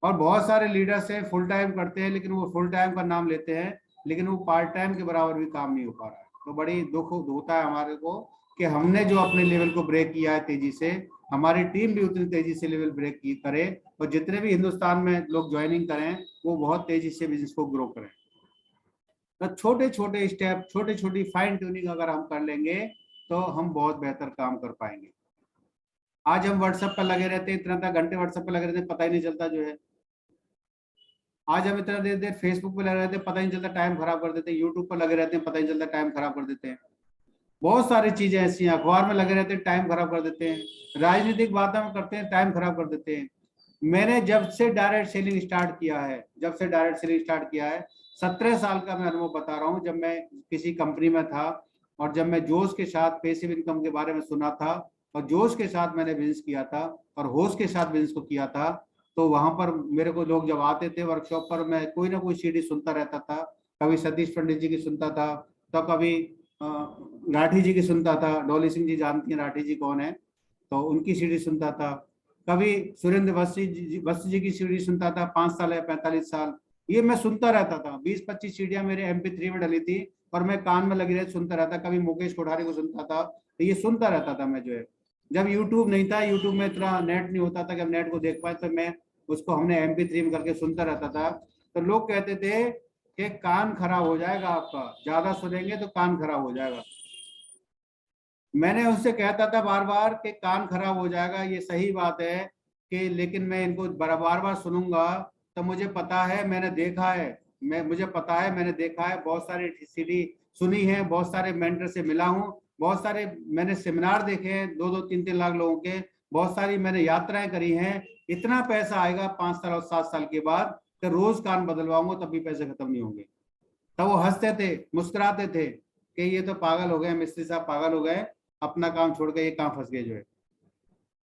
और बहुत सारे लीडर्स हैं फुल टाइम करते हैं, लेकिन वो फुल टाइम का नाम लेते हैं, लेकिन वो पार्ट टाइम के बराबर भी काम नहीं हो पा रहा है। तो बड़ी दुख होता है हमारे को कि हमने जो अपने लेवल को ब्रेक किया है तेजी से, हमारी टीम भी उतनी तेजी से लेवल ब्रेक करे, और जितने भी हिंदुस्तान में लोग ज्वाइनिंग करें वो बहुत तेजी से बिजनेस को ग्रो करें। तो छोटे छोटे स्टेप, छोटी छोटी फाइन ट्यूनिंग अगर हम कर लेंगे तो हम बहुत बेहतर काम कर पाएंगे। आज हम व्हाट्सएप पर लगे रहते हैं, इतना घंटे व्हाट्सएप पर लगे रहते हैं, पता ही नहीं चलता जो है। आज हम इतना देर फेसबुक पे लगे रहते हैं, पता ही नहीं चलता, टाइम खराब कर देते हैं। यूट्यूब पर लगे रहते हैं, पता ही नहीं चलता, टाइम खराब कर देते हैं। बहुत सारी चीजें ऐसी हैं, अखबार में लगे रहते हैं, टाइम खराब कर देते हैं, राजनीतिक बातें में करते हैं, टाइम खराब कर देते हैं। मैंने जब से डायरेक्ट सेलिंग स्टार्ट किया है, 17 साल का मैं अनुभव बता रहा हूँ। जब मैं किसी कंपनी में था और जब मैं जोश के साथ पैसिव इनकम के बारे में सुना था और जोश के साथ मैंने बिजनेस किया था और होश के साथ बिजनेस को किया था, तो वहां पर मेरे को लोग जब आते थे वर्कशॉप पर, मैं कोई ना कोई सीडी सुनता रहता था। कभी सतीश पंडित जी की सुनता था, तो कभी राठी जी की सुनता था। डोली सिंह जी जानती हैं राठी जी कौन है, तो उनकी सीडी सुनता था। कभी सुरेंद्र वस्त जी की सीडी सुनता था, 5 साल या 45 साल। ये मैं सुनता रहता था, 20-25 सीडियां मेरे MP3 में डली थी और मैं कान में लगी रहती सुनता रहता। कभी मुकेश कोठारी को सुनता था, तो ये सुनता रहता था मैं जो है। जब यूट्यूब नहीं था, यूट्यूब में इतना नेट नहीं होता था कि हम नेट को देख पाए, तो मैं उसको हमने MP3 में करके सुनता रहता था। तो लोग कहते थे कि कान खराब हो जाएगा आपका, ज्यादा सुनेंगे तो कान खराब हो जाएगा। मैंने उससे कहता था बार बार कि कान खराब हो जाएगा, ये सही बात है कि, लेकिन मैं इनको बार बार सुनूंगा तो मुझे पता है, मैंने देखा है, मुझे पता है, मैंने देखा है, बहुत सारी सीडी सुनी है, बहुत सारे मेंटर से मिला हूँ, बहुत सारे मैंने सेमिनार देखे हैं 2-2, 3-3 लाख लोगों के, बहुत सारी मैंने यात्राएं करी हैं। इतना पैसा आएगा 5 साल और 7 साल के बाद कि रोज कान बदलवाऊंगा तब भी पैसे खत्म नहीं होंगे। तब वो हंसते थे, मुस्कुराते थे कि ये तो पागल हो गए, मिस्त्री साहब पागल हो गए, अपना काम छोड़ के ये कहाँ फंस गए जो है।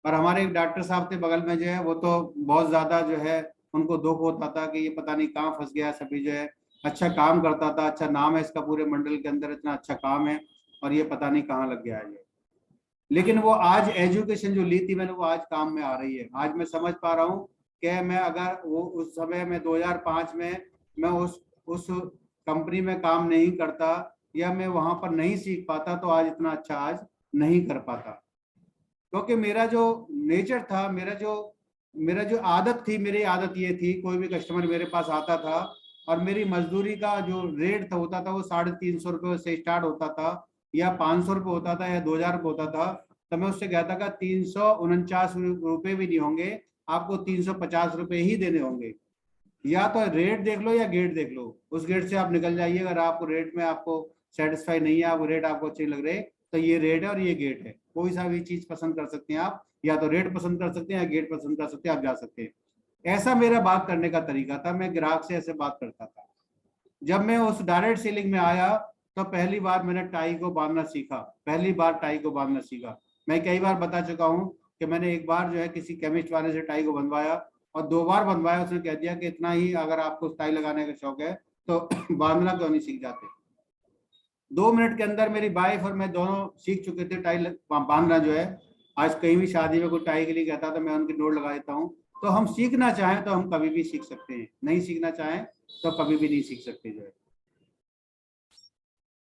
और हमारे एक डॉक्टर साहब थे बगल में जो है, वो तो बहुत ज्यादा जो है उनको दुख होता था कि ये पता नहीं कहाँ फंस गया। सभी जो है अच्छा काम करता था, अच्छा नाम है इसका पूरे मंडल के अंदर, इतना अच्छा काम है, और ये पता नहीं कहाँ लग गया है। लेकिन वो आज एजुकेशन जो ली थी मैंने, वो आज काम में आ रही है। आज मैं समझ पा रहा हूँ कि मैं अगर वो उस समय में 2005 में मैं उस कंपनी में काम नहीं करता या मैं वहां पर नहीं सीख पाता, तो आज इतना अच्छा आज नहीं कर पाता। क्योंकि मेरा जो नेचर था, मेरा जो आदत थी, मेरी आदत ये थी, कोई भी कस्टमर मेरे पास आता था और मेरी मजदूरी का जो रेट था होता था वो 350 रुपये से स्टार्ट होता था, या 500 रुपये होता था, या 2000 रुपये होता था। तो मैं उससे कहता था 349 रुपये भी नहीं होंगे, आपको 350 रुपये ही देने होंगे। या तो रेट देख लो या गेट देख लो, उस गेट से आप निकल जाइए। अगर आपको रेट में आपको सेटिस्फाई नहीं है, आपको रेट आपको अच्छे लग रहे, तो ये रेट है और ये गेट है। कोई सा भी चीज पसंद कर सकते हैं आप, या तो रेट पसंद कर सकते हैं या गेट पसंद कर सकते हैं, आप जा सकते हैं। ऐसा मेरा बात करने का तरीका था, मैं ग्राहक से ऐसे बात करता था। जब मैं उस डायरेक्ट सेलिंग में आया तो पहली बार मैंने टाई को बांधना सीखा, पहली बार टाई को बांधना सीखा। मैं कई बार बता चुका हूँ कि मैंने एक बार जो है किसी केमिस्ट वाले से टाई को बंधवाया और 2 बार बंधवाया, उसने कह दिया कि इतना ही अगर आपको टाई लगाने का शौक है तो बांधना क्यों नहीं सीख जाते। 2 मिनट के अंदर मेरी वाइफ और मैं दोनों सीख चुके थे टाई बांधना जो है। आज कहीं भी शादी में कोई टाई के लिए कहता तो मैं उनकी नोट लगा देता हूँ। तो हम सीखना चाहें तो हम कभी भी सीख सकते हैं, नहीं सीखना चाहें तो कभी भी नहीं सीख सकते जो है।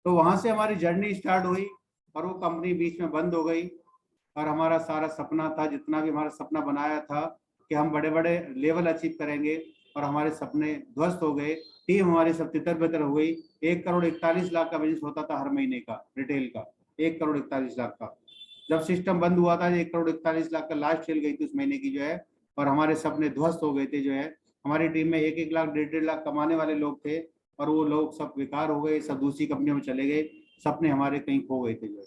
तो वहां से हमारी जर्नी स्टार्ट हुई और वो कंपनी बीच में बंद हो गई और हमारा सारा सपना था, जितना भी हमारा सपना बनाया था कि हम बड़े बड़े लेवल अचीव करेंगे, और हमारे सपने ध्वस्त हो गए। टीम हमारी सब तितर बितर हो गई। 1,41,00,000 का बिजनेस होता था हर महीने का, रिटेल का 1,41,00,000 का। जब सिस्टम बंद हुआ था 1,41,00,000 का लास्ट सेल गई थी उस महीने की जो है, और हमारे सपने ध्वस्त हो गए थे जो है। हमारी टीम में 1-1 लाख 1.5 लाख कमाने वाले लोग थे और वो लोग सब बेकार हो गए, सब दूसरी कंपनियों में चले गए, सपने हमारे कहीं खो गए थे जो है।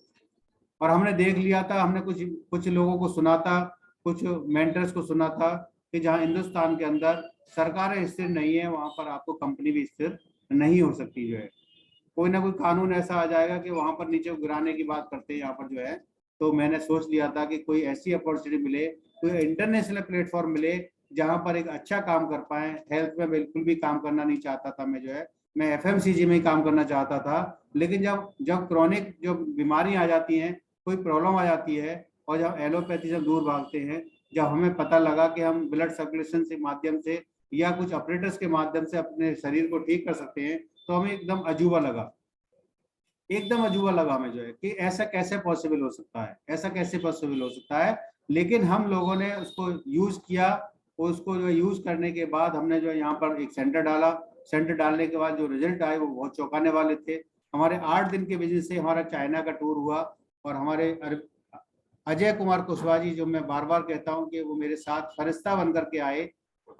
और हमने देख लिया था, हमने कुछ लोगों को सुना था, कुछ मेंटर्स को सुना था कि जहां हिंदुस्तान के अंदर सरकारें स्थिर नहीं है, वहां पर आपको कंपनी भी स्थिर नहीं हो सकती जो है। कोई ना कोई कानून ऐसा आ जाएगा कि वहां पर नीचे गिराने की बात करते हैं यहाँ पर जो है। तो मैंने सोच लिया था कि कोई ऐसी अपॉर्चुनिटी मिले, कोई इंटरनेशनल प्लेटफॉर्म मिले जहां पर एक अच्छा काम कर पाए। हेल्थ में बिल्कुल भी काम करना नहीं चाहता था मैं जो है, मैं FMCG में ही काम करना चाहता था। लेकिन जब क्रॉनिक जो बीमारी आ जाती हैं, कोई प्रॉब्लम आ जाती है, और जब एलोपैथी से दूर भागते हैं, जब हमें पता लगा कि हम ब्लड सर्कुलेशन के माध्यम से या कुछ ऑपरेटर्स के माध्यम से अपने शरीर को ठीक कर सकते हैं, तो हमें एकदम अजूबा लगा, एकदम अजूबा लगा हमें जो है कि ऐसा कैसे पॉसिबल हो सकता है, ऐसा कैसे पॉसिबल हो सकता है। लेकिन हम लोगों ने उसको यूज किया, उसको जो यूज करने के बाद हमने जो यहाँ पर एक सेंटर डाला। सेंटर डालने के बाद जो रिजल्ट आए वो बहुत चौंकाने वाले थे। हमारे 8 दिन के बिजनेस से हमारा चाइना का टूर हुआ, और हमारे अजय कुमार कुशवाहा जी, जो मैं बार बार कहता हूँ कि वो मेरे साथ फरिश्ता बन करके आए,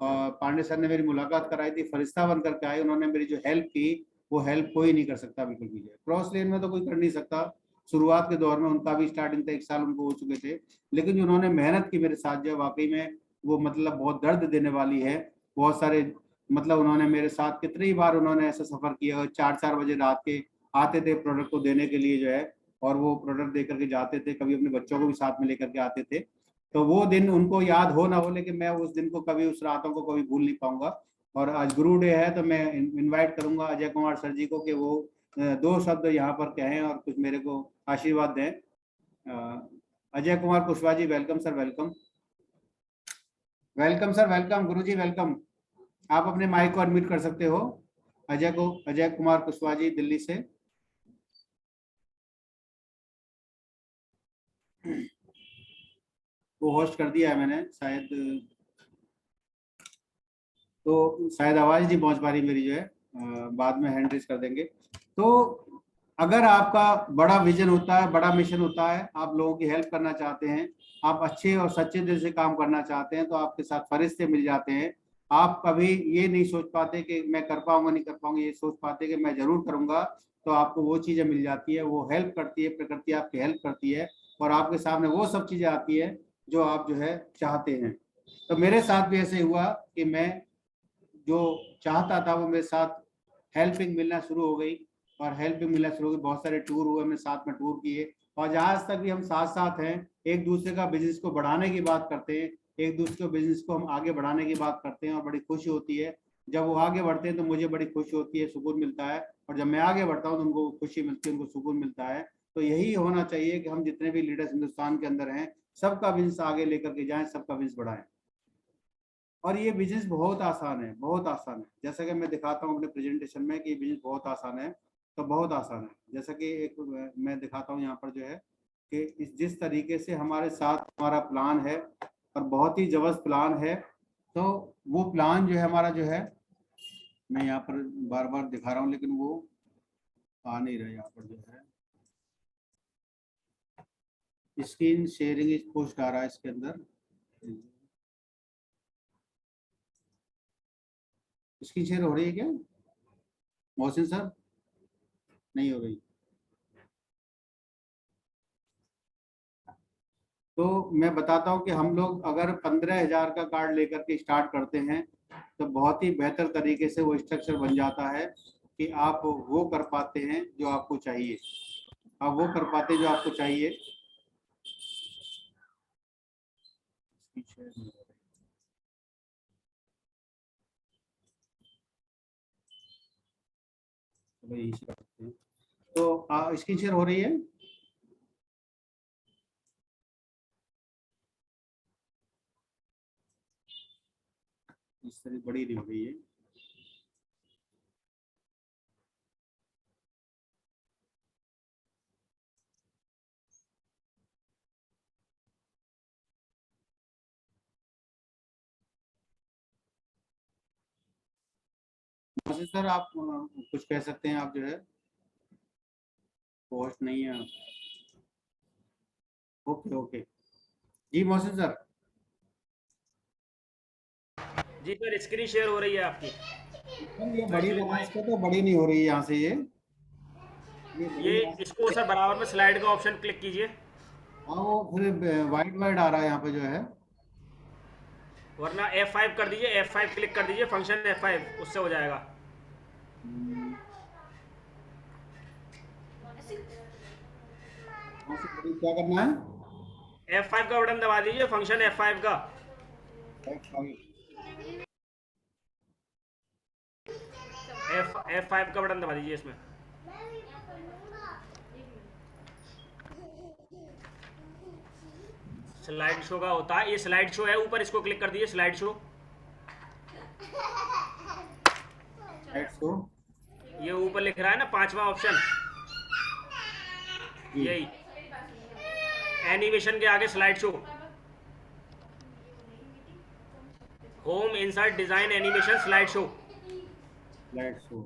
पांडे सर ने मेरी मुलाकात कराई थी, फरिश्ता बन करके आए। उन्होंने मेरी जो हेल्प की, वो हेल्प कोई नहीं कर सकता बिल्कुल भी। क्रॉस लेन में तो कोई कर नहीं सकता, शुरुआत के दौर में उनका भी स्टार्टिंग था, 1 साल उनको हो चुके थे, लेकिन जो उन्होंने मेहनत की मेरे साथ जो वाकई में वो मतलब बहुत दर्द देने वाली है। बहुत सारे मतलब उन्होंने मेरे साथ कितनी बार उन्होंने ऐसा सफर किया, 4-4 बजे रात के आते थे प्रोडक्ट को देने के लिए जो है, और वो प्रोडक्ट दे करके जाते थे, कभी अपने बच्चों को भी साथ में लेकर के आते थे। तो वो दिन उनको याद हो ना हो, लेकिन मैं उस दिन को कभी, उस रातों को कभी भूल नहीं पाऊंगा। और आज गुरु डे है तो मैं इनवाइट करूंगा अजय कुमार सर जी को कि वो 2 शब्द यहाँ पर कहें और कुछ मेरे को आशीर्वाद दें। Ajay Kumar Kushwaha ji, welcome sir, welcome. Welcome sir, welcome. Guru ji welcome. आप अपने माइक को अनम्यूट कर सकते हो। अजय कुमार कुशवाहा जी दिल्ली से। वो होस्ट कर दिया है मैंने शायद, तो शायद आवाज नहीं पहुंच पा रही मेरी जो है, बाद में हैंड रेज कर देंगे। तो अगर आपका बड़ा विजन होता है, बड़ा मिशन होता है, आप लोगों की हेल्प करना चाहते हैं, आप अच्छे और सच्चे दिल से काम करना चाहते हैं, तो आपके साथ फरिश्ते मिल जाते हैं। आप कभी ये नहीं सोच पाते कि मैं कर पाऊंगा नहीं कर पाऊंगा, ये सोच पाते कि मैं जरूर करूंगा, तो आपको वो चीजें मिल जाती है, वो हेल्प करती है, प्रकृति आपकी हेल्प करती है, और आपके सामने वो सब चीजें आती है जो आप जो है चाहते हैं। तो मेरे साथ भी ऐसे हुआ कि मैं जो चाहता था वो मेरे साथ हेल्पिंग मिलना शुरू हो गई, और हेल्पिंग मिलना शुरू हो गई। बहुत सारे टूर हुए, हमने साथ में टूर किए, और जहाज तक भी हम साथ साथ हैं, एक दूसरे का बिजनेस को बढ़ाने की बात करते हैं, एक दूसरे के बिजनेस को हम आगे बढ़ाने की बात करते हैं, और बड़ी खुशी होती है जब वो आगे बढ़ते हैं, तो मुझे बड़ी खुशी होती है, सुकून मिलता है, और जब मैं आगे बढ़ता हूँ तो उनको खुशी मिलती है, उनको सुकून मिलता है। तो यही होना चाहिए कि हम जितने भी लीडर्स हिंदुस्तान के अंदर हैं, सबका बिजनेस आगे लेकर के जाएं, सबका बिजनेस बढ़ाएं। और ये बिजनेस बहुत आसान है, बहुत आसान है। जैसा कि मैं दिखाता हूँ अपने प्रेजेंटेशन में कि बिजनेस बहुत आसान है, तो बहुत आसान है। जैसा कि एक मैं दिखाता हूँ यहाँ पर जो है कि जिस तरीके से हमारे साथ हमारा प्लान है, और बहुत ही जबरदस्त प्लान है, तो वो प्लान जो है हमारा जो है, मैं यहाँ पर बार बार दिखा रहा हूँ लेकिन वो आ नहीं रहा। यहाँ पर जो है स्क्रीन शेयरिंग इस पोस्ट आ रहा है इसके अंदर, स्क्रीन शेयर हो रही है क्या मोहसिन सर? नहीं हो रही। तो मैं बताता हूँ कि हम लोग अगर 15,000 का कार्ड लेकर के स्टार्ट करते हैं, तो बहुत ही बेहतर तरीके से वो स्ट्रक्चर बन जाता है कि आप वो कर पाते हैं जो आपको चाहिए, आप वो कर पाते हैं जो आपको चाहिए। तो स्क्रीन शेयर हो रही है? इस तरह बड़ी नहीं हो रही है। सर आप कुछ कह सकते हैं, आप जो है पोस्ट नहीं है। ओके ओके जी मोहसिन सर। जी सर, स्क्रीन शेयर हो रही है आपकी। ये बड़ी इसको तो बड़ी नहीं हो रही है यहाँ से, ये इसको सर बराबर में स्लाइड का ऑप्शन क्लिक कीजिए। हाँ वो फिर वाइट वाइट आ रहा है यहाँ पे जो है, वरना F5 कर दीजिए, F5 क्लिक कर दीजिए, फंक्शन F5, उससे हो जाएगा। क्या करना है? F5 का बटन दबा दीजिए, फंक्शन F5 का। F5 का बटन दबा दीजिए इसमें। स्लाइड शो का होता है, ये स्लाइड शो है ऊपर, इसको क्लिक कर दीजिए, स्लाइड शो। ये ऊपर लिख रहा है ना 5वां ऑप्शन, यही एनिमेशन के आगे slide show, home insert design animation slide show. Slide show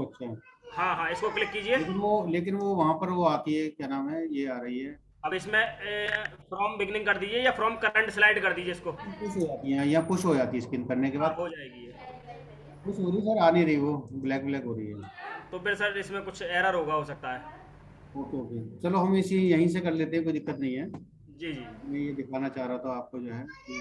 अच्छा। हाँ हाँ, इसको क्लिक कीजिए। लेकिन वो वहां पर वो आती है, क्या नाम है, ये आ रही है। अब इसमें फ्रॉम बिगनिंग कर दीजिए या फ्रॉम करंट स्लाइड कर दीजिए, इसको पुश हो जाती है या पुश हो जाती है स्किन करने के बाद, हो जाएगी ये। कुछ हो रही सर, आ नहीं रही, वो ब्लैक ब्लैक हो रही है। तो फिर सर इसमें कुछ एरर होगा, हो सकता है। ओके ओके, चलो हम इसी यहीं से कर लेते हैं, कोई दिक्कत नहीं है। जी जी। मैं ये दिखाना चाह रहा था आपको जो है कि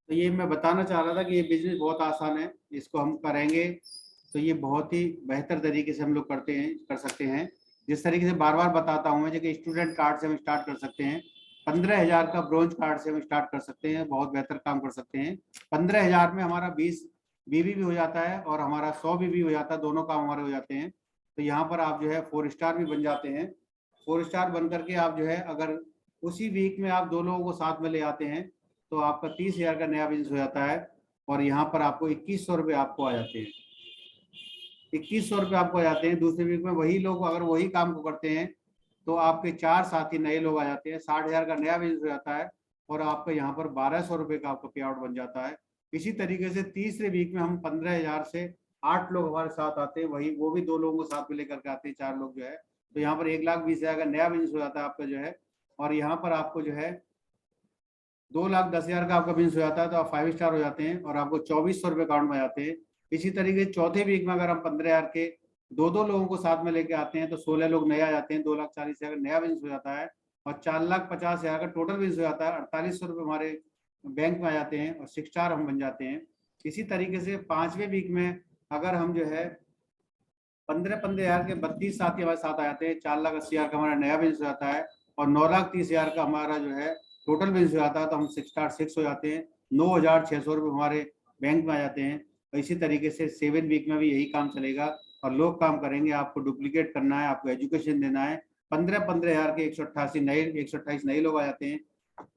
तो ये मैं बताना चाह रहा था कि ये बिजनेस बहुत आसान है, इसको हम करेंगे तो ये बहुत ही बेहतर तरीके से हम लोग करते हैं, कर सकते हैं। जिस तरीके से बार बार बताता हूँ मैं, जैसे स्टूडेंट कार्ड से हम स्टार्ट कर सकते हैं, 15,000 का ब्रोंज कार्ड से हम स्टार्ट कर सकते हैं, बहुत बेहतर काम कर सकते हैं। 15,000 में हमारा 20 बीबी भी हो जाता है और हमारा 100 बीबी हो जाता है, दोनों काम हमारे हो जाते हैं। तो यहाँ पर आप जो है 4 स्टार भी बन जाते हैं। 4 स्टार बन करके आप जो है अगर उसी वीक में आप 2 लोगों को साथ में ले आते हैं तो आपका 30,000 का नया बिजनेस हो जाता है। और यहाँ पर आपको 2100 रुपये आपको आ जाते हैं, 2100 रुपये आपको आ जाते हैं। दूसरे वीक में वही लोग अगर वही काम को करते हैं तो आपके 4 साथी नए लोग आ जाते हैं, 60,000 का नया बिजनेस हो जाता है और आपका यहाँ पर 1200 रुपये का आपका पे आउट बन जाता है। इसी तरीके से तीसरे वीक में हम 15,000 से 8 लोग हमारे साथ आते हैं, वही वो भी 2 लोगों को साथ में लेकर के आते हैं, 4 लोग जो है। तो यहाँ पर 1,20,000 का नया बिजनेस हो जाता है आपका जो है। और यहाँ पर आपको जो है 2,10,000 का आपका बिजनेस हो जाता है तो आप 5 स्टार हो जाते हैं और आपको 2,400 रुपये अकाउंट में जाते हैं। इसी तरीके से चौथे वीक में अगर हम 15,000 के 2 लोगों को साथ में लेके आते हैं तो 16 लोग नए आ जाते हैं, 2,40,000 नया बिजनेस हो जाता है और 4,50,000 का टोटल बिजनेस हो जाता है। 4,800 रुपये हमारे बैंक में आ जाते हैं और 6 स्टार हम बन जाते हैं। इसी तरीके से 5वें वीक में अगर हम जो है 15,000 के 32 साथी हमारे साथ आ जाते हैं, 4,80,000 का हमारा नया बिजनेस हो जाता है और 9,30,000 का हमारा जो है टोटल बिजनेस हो जाता है तो हम 6 स्टार 6 हो जाते हैं, 9,600 रुपये हमारे बैंक में आ जाते हैं। और इसी तरीके से 7 वीक में भी यही काम चलेगा और लोग काम करेंगे, आपको डुप्लीकेट करना है, आपको एजुकेशन देना है। 15,000 के 128 नए लोग आ जाते हैं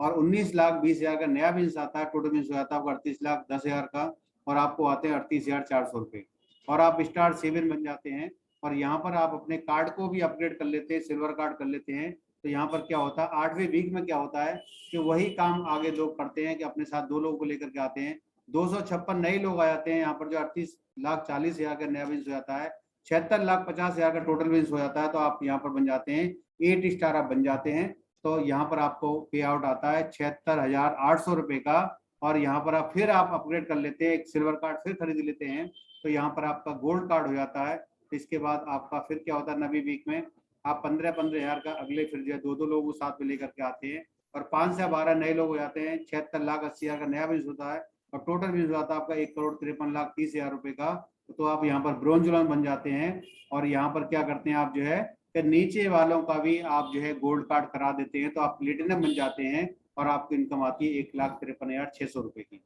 और 19,20,000 का नया बिजनेस आता है, टोटल बिजनेस हो जाता है आपको 38,10,000 का और आपको आते हैं 38,400 रुपये और आप स्टार 7 बन जाते हैं। और यहाँ पर आप अपने कार्ड को भी अपग्रेड कर लेते हैं, सिल्वर कार्ड कर लेते हैं। तो यहाँ पर क्या होता है 8वें वीक में क्या होता है कि वही काम आगे लोग करते हैं कि अपने साथ 2 लोगों को लेकर के आते हैं, 256 नए लोग आ जाते हैं। यहाँ पर जो 38,40,000 का नया बिजनेस हो जाता है, 76,50,000 का टोटल बिजनेस हो जाता है तो आप यहाँ पर बन जाते हैं 8 स्टार आप बन जाते हैं। तो यहाँ पर आपको पे आउट आता है 76,800 रुपये का और यहाँ पर आप फिर आप अपग्रेड कर लेते हैं, एक सिल्वर कार्ड फिर खरीद लेते हैं तो यहाँ पर आपका गोल्ड कार्ड हो जाता है। इसके बाद आपका फिर क्या होता है 9वीं वीक में आप 15,000 का अगले फिर जो है 2 लोगों को साथ में लेकर के आते हैं और 5 से 12 नए लोग हो जाते हैं, 76,80,000 का नया बिजनेस होता है और टोटल बिजनेस होता है आपका 1,53,30,000 रुपये का। तो आप यहाँ पर ब्रोंज बन जाते हैं और यहाँ पर क्या करते हैं आप जो है कि नीचे वालों का भी आप जो है गोल्ड कार्ड करा देते हैं तो आप प्लेटिनम बन जाते हैं और आपकी इनकम आती है 1,53,600 रुपये की।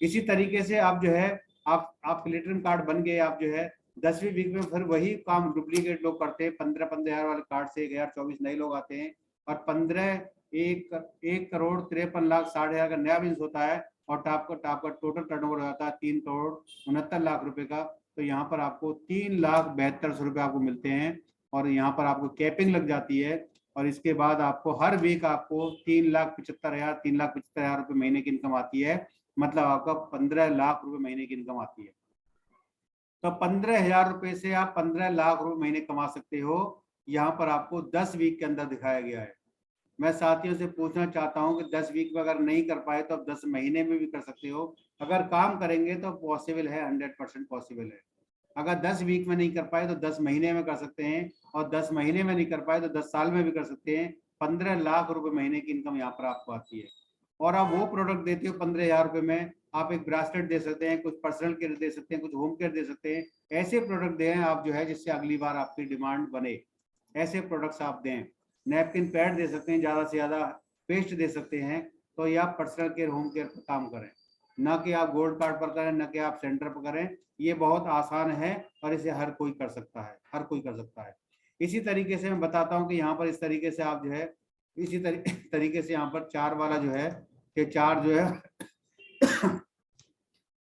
इसी तरीके से आप जो है आप प्लेटिनम कार्ड बन गए, आप जो है 10वीं वीक में फिर वही काम डुप्लीकेट लोग करते हैं, 15,000 वाले कार्ड से 1,024 नए लोग आते हैं और 1,53,60,000 का नया बिजनेस होता है और टॉप का टोटल टर्नओवर हो जाता है 3,69,00,000 रुपए का। तो यहाँ पर आपको 3,72,000 रुपये आपको मिलते हैं और यहाँ पर आपको कैपिंग लग जाती है और इसके बाद आपको हर वीक आपको 3,75,000 रुपये महीने की इनकम आती है, मतलब आपका 15 लाख रुपए महीने की इनकम आती है। तो 15,000 रुपए से आप 15 लाख रुपए महीने कमा सकते हो, यहाँ पर आपको 10 वीक के अंदर दिखाया गया है। मैं साथियों से पूछना चाहता हूं कि 10 वीक में अगर नहीं कर पाए तो आप 10 महीने में भी कर सकते हो, अगर काम करेंगे तो पॉसिबल है, 100% पॉसिबल है। अगर 10 वीक में नहीं कर पाए तो 10 महीने में कर सकते हैं और 10 महीने में नहीं कर पाए तो 10 साल में भी कर सकते हैं। 15 लाख रुपए महीने की इनकम यहाँ पर आपको आती है और आप वो प्रोडक्ट देते हो 15,000 रुपए में, आप एक ब्रासलेट दे सकते हैं, कुछ पर्सनल केयर दे सकते हैं, कुछ होम केयर दे सकते हैं। ऐसे प्रोडक्ट दें आप जो है जिससे अगली बार आपकी डिमांड बने, ऐसे प्रोडक्ट्स आप दें। नैपकिन पैड दे सकते हैं, ज़्यादा से ज़्यादा पेस्ट दे सकते हैं। तो ये आप पर्सनल केयर होम केयर पर काम करें, ना कि आप गोल्ड कार्ड पर करें, ना कि आप सेंटर पर करें। ये बहुत आसान है और इसे हर कोई कर सकता है, हर कोई कर सकता है। इसी तरीके से मैं बताता हूँ कि यहाँ पर इस तरीके से आप जो है इसी तरीके से यहाँ पर 4 वाला जो है कि 4 जो है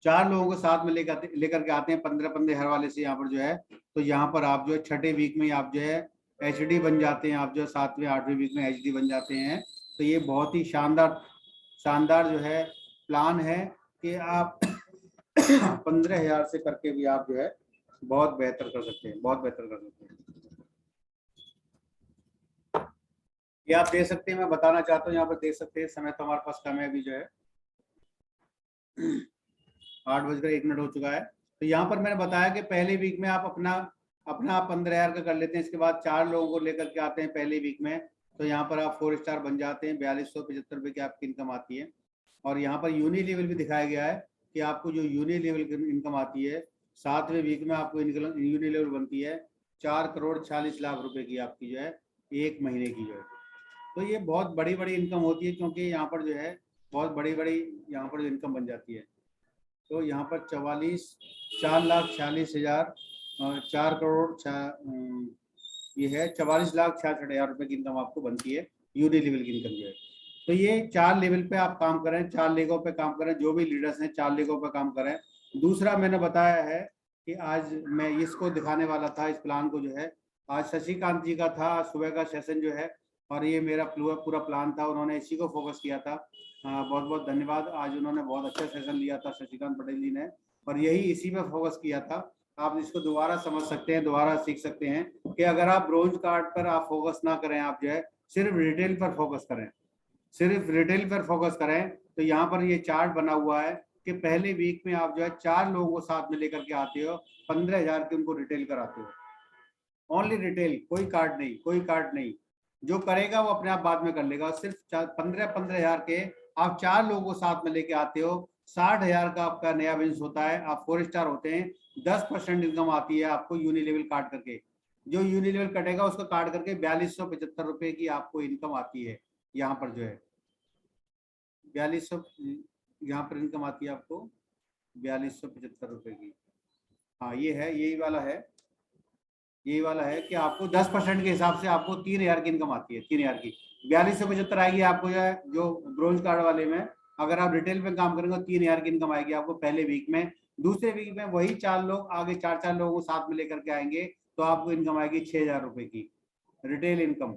4 लोगों को साथ में लेकर के आते हैं 15 हर वाले से यहाँ पर जो है। तो यहाँ पर आप जो है 6ठे वीक में आप जो है HD बन जाते हैं, आप जो 7वें 8वें वीक में HD बन जाते हैं। तो ये बहुत ही शानदार जो है प्लान है कि आप 15,000 से करके भी आप जो है बहुत बेहतर कर सकते हैं, बहुत बेहतर कर सकते हैं। क्या आप दे सकते हैं? मैं बताना चाहता हूँ, यहाँ पर देख सकते हैं, समय तो हमारे पास कम है अभी जो है 8:01 हो चुका है। तो यहाँ पर मैंने बताया कि पहले वीक में आप अपना 15,000 का कर लेते हैं, इसके बाद 4 लोगों को लेकर के आते हैं पहले वीक में, तो यहाँ पर आप 4 स्टार बन जाते हैं, 4275 रुपये की आपकी इनकम आती है। और यहाँ पर यूनि लेवल भी दिखाया गया है कि आपको जो यूनि लेवल की इनकम आती है 7वें वीक में आपको यूनि लेवल बनती है 4,40,00,000 रुपए की आपकी जो है 1 महीने की जो है। तो ये बहुत बड़ी बड़ी इनकम होती है, क्योंकि यहाँ पर जो है बहुत बड़ी बड़ी यहाँ पर जो इनकम बन जाती है। तो यहाँ पर 4,46,000 और 4 करोड़ ये है 44,66,000 रुपए की इनकम आपको बनती है, यूनि लेवल की इनकम जो है। तो ये 4 लेवल पे आप काम करें, 4 लेगों पे काम करें, जो भी लीडर्स हैं 4 लेगों पे काम करें। दूसरा मैंने बताया है कि आज मैं इसको दिखाने वाला था, इस प्लान को जो है आज शशिकांत जी का था सुबह का सेशन जो है, और ये मेरा पूरा प्लान था, उन्होंने इसी को फोकस किया था। बहुत बहुत धन्यवाद, आज उन्होंने बहुत अच्छा सेशन लिया था शशिकांत पटेल जी ने, और यही इसी पे फोकस किया था। आप इसको दोबारा समझ सकते हैं, दोबारा सीख सकते हैं कि अगर आप ब्रोंज कार्ड पर आप फोकस ना करें, आप जो है सिर्फ रिटेल पर फोकस करें, सिर्फ रिटेल पर फोकस करें। तो यहाँ पर ये चार्ट बना हुआ है कि पहले वीक में आप जो है 4 लोगों को साथ में लेकर के आते हो, 15,000 के उनको रिटेल कराते हो, ओनली रिटेल, कोई कार्ड नहीं, कोई कार्ड नहीं। जो करेगा वो अपने आप बाद में कर लेगा। सिर्फ 15,000 के आप 4 लोगों को साथ में लेके आते हो, 60,000 का आपका नया बिजनेस होता है, आप 4 स्टार होते हैं, 10% इनकम आती है आपको यूनि लेवल काट करके। जो यूनि लेवल कटेगा उसको काट करके 4275 रुपए की आपको इनकम आती है। यहाँ पर जो है 4200 यहाँ पर इनकम आती है आपको 4275 रुपए की। हाँ ये है, यही वाला है, यही वाला है कि आपको 10% के हिसाब से आपको 3,000 की इनकम आती है, 3,000 की 4275 आएगी आपको जो है, जो ब्रोंज कार्ड वाले में। अगर आप रिटेल पे काम करेंगे तो 3,000 की इनकम आएगी आपको पहले वीक में। दूसरे वीक में वही 4 लोग आगे 4 लोगों को साथ में लेकर के आएंगे, तो आपको इनकम आएगी 6,000 रुपए की रिटेल इनकम,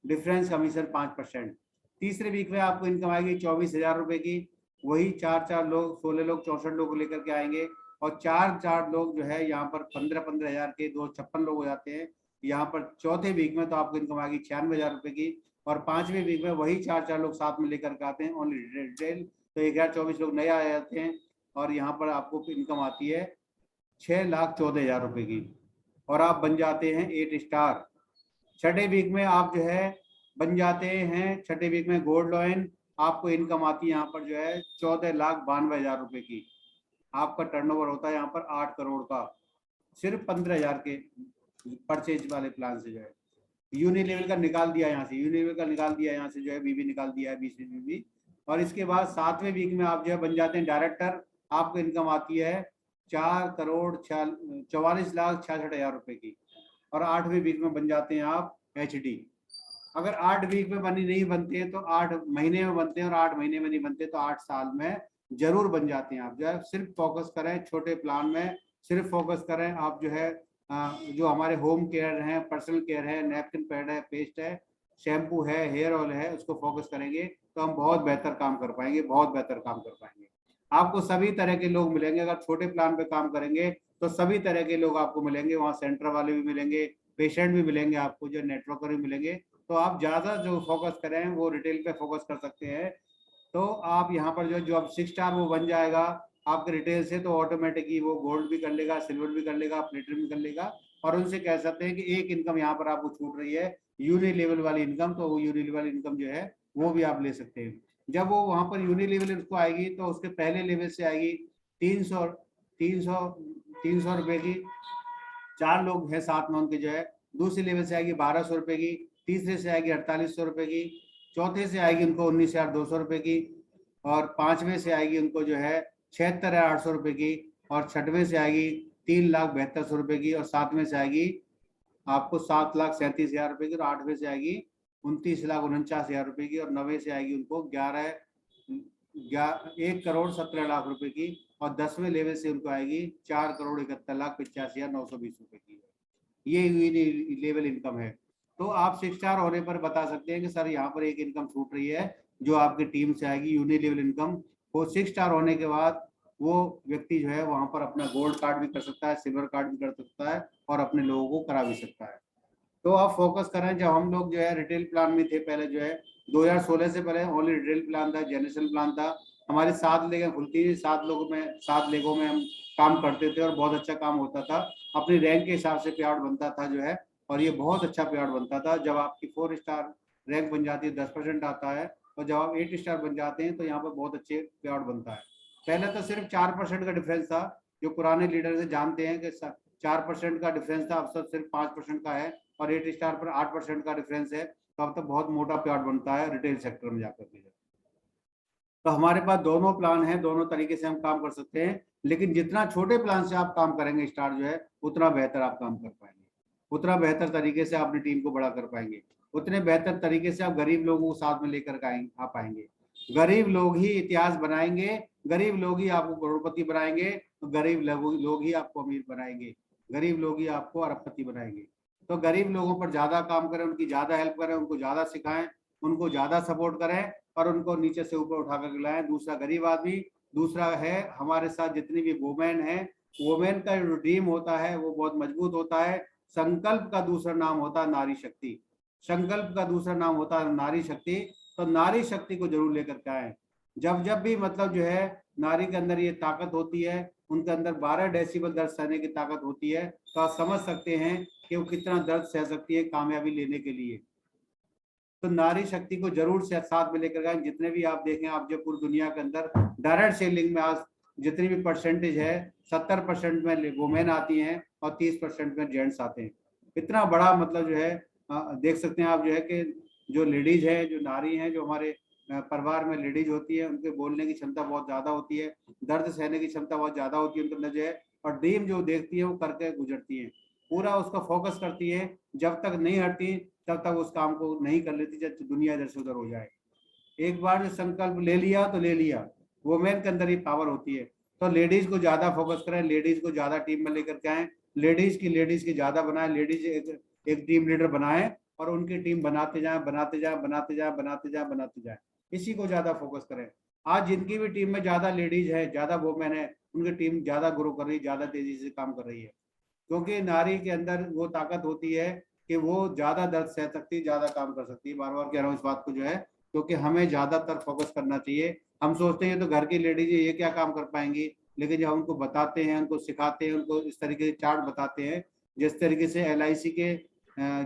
डिफरेंस कमीशन 5%। तीसरे वीक में आपको इनकम आएगी 24,000 रुपए की, वही 4 लोग 16 लोग 64 लोग को लेकर के आएंगे, और 4 लोग जो है यहाँ पर 15,000 के 256 लोग हो जाते हैं। यहाँ पर चौथे वीक में तो आपको इनकम आएगी 96,000 रुपए की, और 5वें वीक में वही 4 लोग साथ में लेकर के आते हैं ओनली रिटेल, तो 1024 लोग नए आ जाते हैं, और यहाँ पर आपको इनकम आती है 6,14,000 रुपए की, और आप बन जाते हैं 8 स्टार। छठे वीक में आप जो है बन जाते हैं, छठे वीक में गोल्ड लॉइन, आपको इनकम आती है यहाँ पर जो है 14,92,000 रुपए की। आपका टर्नओवर होता है यहाँ पर 8 करोड़ का, सिर्फ 15,000 के परचेज वाले प्लान से जो है। यूनि लेवल का निकाल दिया यहाँ से, यूनि लेवल का निकाल दिया यहाँ से जो है, बीबी निकाल दिया है, बीबी। और इसके बाद 7वें वीक में आप जो है बन जाते हैं डायरेक्टर, आपको इनकम आती है 4,44,66,000 रुपए की, और 8वें वीक में बन जाते हैं आप HD। अगर 8 वीक में नहीं बनते हैं तो 8 महीने में बनते हैं, और 8 महीने में नहीं बनते तो 8 साल में जरूर बन जाते हैं। आप जो है सिर्फ फोकस करें, छोटे प्लान में सिर्फ फोकस करें। आप जो है जो हमारे होम केयर है, पर्सनल केयर है, नैपकिन पैड है, पेस्ट है, शैम्पू है, हेयर ऑयल है, उसको फोकस करेंगे तो हम बहुत बेहतर काम कर पाएंगे, बहुत बेहतर काम कर पाएंगे। आपको सभी तरह के लोग मिलेंगे, अगर छोटे प्लान पे काम करेंगे तो सभी तरह के लोग आपको मिलेंगे, वहाँ सेंटर वाले भी मिलेंगे, पेशेंट भी मिलेंगे, आपको जो नेटवर्कर भी मिलेंगे। तो आप ज्यादा जो फोकस करें वो रिटेल पे फोकस कर सकते हैं। तो आप यहाँ पर जो अब 6 स्टार वो बन जाएगा आपके रिटेल से, तो ऑटोमेटिकली वो गोल्ड भी कर लेगा, सिल्वर भी कर लेगा, प्लेटिनम भी कर लेगा, और उनसे कह सकते हैं कि एक इनकम यहाँ पर आपको छूट रही है यूनि लेवल वाली इनकम, तो वो यूनि लेवल इनकम जो है वो भी आप ले सकते हैं। जब वो वहां पर यूनि लेवल उसको आएगी तो उसके पहले लेवल से आएगी 300 रुपए की, 4 लोग हैं साथ में उनके जो है। दूसरे लेवल से आएगी 1,200 रुपए की, तीसरे से आएगी 4,800 रुपए की, चौथे से आएगी उनको 19,200 रुपए की, और 5वें से आएगी उनको जो है 76,800 रुपए की, और 6वें से आएगी 3,72,000 रुपए की, और 7वें से आएगी आपको 7,37,000 रुपए की, और 8वें से आएगी 29,49,000 रुपए की, और 9वें से आएगी उनको 1,17,00,000 रुपए की, और 10वें लेवल से उनको आएगी 4,71,85,920 रुपए की। ये लेवल इनकम है। तो आप 6 स्टार होने पर बता सकते हैं कि सर यहाँ पर एक इनकम छूट रही है जो आपकी टीम से आएगी, यूनि लेवल इनकम। वो 6 स्टार होने के बाद वो व्यक्ति जो है वहां पर अपना गोल्ड कार्ड भी कर सकता है, सिल्वर कार्ड भी कर सकता है, और अपने लोगों को करा भी सकता है। तो आप फोकस करें। जब हम लोग जो है रिटेल प्लान में थे पहले, जो है 2016 से पहले ओनली रिटेल प्लान था, जनरेशन प्लान था। हमारी 7 लेगें खुलती थी, 7 लेगों में हम काम करते थे और बहुत अच्छा काम होता था। अपनी रैंक के हिसाब से पे आउट बनता था जो है, और ये बहुत अच्छा पे आउट बनता था। जब आपकी 4 स्टार रैंक बन जाती है 10% आता है, और जब आप 8 स्टार बन जाते हैं तो यहाँ पर बहुत अच्छे पे आउट बनता है। पहले तो सिर्फ 4% का डिफरेंस था, जो पुराने लीडर से जानते हैं कि 4% का डिफरेंस था, अब सब सिर्फ 5% का है, और 8 स्टार पर 8% का डिफरेंस है। तो अब तो बहुत मोटा पे आउट बनता है रिटेल सेक्टर में जाकर के। तो हमारे पास दोनों प्लान हैं, दोनों तरीके से हम काम कर सकते हैं। लेकिन जितना छोटे प्लान से आप काम करेंगे स्टार जो है, उतना बेहतर आप काम कर पाएंगे, उतना बेहतर तरीके से अपनी टीम को बड़ा कर पाएंगे, उतने बेहतर तरीके से आप गरीब लोगों को साथ में लेकर आ पाएंगे। गरीब लोग ही इतिहास बनाएंगे, गरीब लोग ही आपको करोड़पति बनाएंगे, गरीब लोग ही आपको अमीर बनाएंगे, गरीब लोग ही आपको अरबपति बनाएंगे। तो गरीब लोगों पर ज्यादा काम करें, उनकी ज्यादा हेल्प करें, उनको ज्यादा सिखाएं, उनको ज्यादा सपोर्ट करें, और उनको नीचे से ऊपर उठा कर लाएं। दूसरा गरीब आदमी, दूसरा है हमारे साथ जितनी भी वुमेन है, वुमेन का जो ड्रीम होता है वो बहुत मजबूत होता है। संकल्प का दूसरा नाम होता है नारी शक्ति, संकल्प का दूसरा नाम होता है नारी शक्ति। तो नारी शक्ति को जरूर लेकर के आए। जब जब भी मतलब जो है नारी के अंदर ये ताकत होती है, उनके अंदर 12 डेसिबल दर्द सहने की ताकत होती है, तो आप समझ सकते हैं कि वो कितना दर्द सह सकती है कामयाबी लेने के लिए। तो नारी शक्ति को जरूर से साथ में लेकर गए। जितने भी आप देखें, आप जब पूरी दुनिया के अंदर डायरेक्ट सेलिंग में आज जितनी भी परसेंटेज है, 70% में वुमेन आती हैं और 30% में जेंट्स आते हैं। इतना बड़ा मतलब जो है देख सकते हैं आप जो है कि जो लेडीज है, जो नारी हैं, जो हमारे परिवार में लेडीज होती है, उनके बोलने की क्षमता बहुत ज्यादा होती है, दर्द सहने की क्षमता बहुत ज्यादा होती है उनके अंदर जो है, और ड्रीम जो देखती है वो करके गुजरती है, पूरा उसका फोकस करती है। जब तक नहीं हटती तब तक उस काम को नहीं कर लेती, जब दुनिया इधर से उधर हो जाए। एक बार जो संकल्प ले लिया तो ले लिया, वुमेन के अंदर ही पावर होती है। तो लेडीज को ज्यादा फोकस करें, लेडीज को ज्यादा टीम में लेकर के आए, लेडीज की ज्यादा बनाए, लेडीज एक टीम लीडर बनाए, और उनकी टीम बनाते जाए बनाते जाए बनाते जाए बनाते जाए बनाते जाए, इसी को ज्यादा फोकस करें। आज जिनकी भी टीम में ज्यादा लेडीज है, ज्यादा वुमेन है, उनकी टीम ज्यादा ग्रो कर रही है, ज्यादा तेजी से काम कर रही है। क्योंकि नारी के अंदर वो ताकत होती है कि वो ज्यादा दर्द सह सकती है, ज्यादा काम कर सकती है। बार बार कह रहा हूँ इस बात को जो है, क्योंकि हमें ज्यादातर फोकस करना चाहिए। हम सोचते हैं तो घर की लेडीज ये क्या काम कर पाएंगी, लेकिन जब उनको बताते हैं, उनको सिखाते हैं, उनको इस तरीके से चार्ट बताते हैं, जिस तरीके से LIC के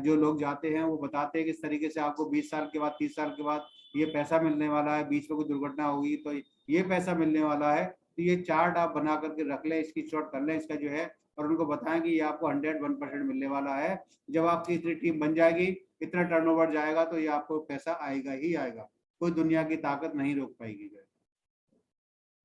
जो लोग जाते हैं वो बताते हैं कि इस तरीके से आपको 20 साल के बाद 30 साल के बाद ये पैसा मिलने वाला है, बीच में कोई दुर्घटना होगी तो ये पैसा मिलने वाला है। तो ये चार्ट आप बना करके रख लें, इसकी शॉट कर लें इसका जो है, और उनको बताएं कि ये आपको 101% मिलने वाला है। जब आपकी इतनी टीम बन जाएगी, इतना टर्नओवर जाएगा, तो ये आपको पैसा आएगा ही आएगा, कोई दुनिया की ताकत नहीं रोक पाएगी।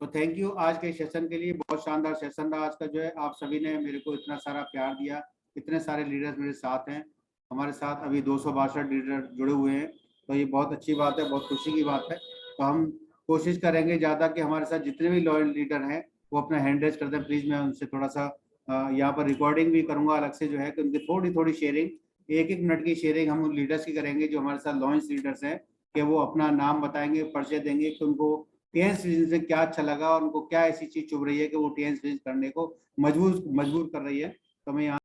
तो थैंक यू आज के सेशन के लिए, बहुत शानदार सेशन रहा आज का जो है। आप सभी ने मेरे को इतना सारा प्यार दिया, इतने सारे लीडर्स मेरे साथ हैं, हमारे साथ अभी 262 लीडर जुड़े हुए हैं, तो ये बहुत अच्छी बात है, बहुत खुशी की बात है। तो हम कोशिश करेंगे ज़्यादा कि हमारे साथ जितने भी लॉयल लीडर हैं वो अपना हैंड रेज कर दें प्लीज़। मैं उनसे थोड़ा सा यहाँ पर रिकॉर्डिंग भी करूँगा अलग से जो है, कि उनकी थोड़ी थोड़ी शेयरिंग, 1-1 मिनट की शेयरिंग हम उन लीडर्स की करेंगे जो हमारे साथ लॉन्च लीडर्स हैं, कि वो अपना नाम बताएंगे, परिचय देंगे कि उनको टीएन्स बिजनेस से क्या अच्छा लगा और उनको क्या ऐसी चीज़ चुभ रही है कि वो टीएन्स बिजनेस करने को मजबूर कर रही है। तो मैं यहाँ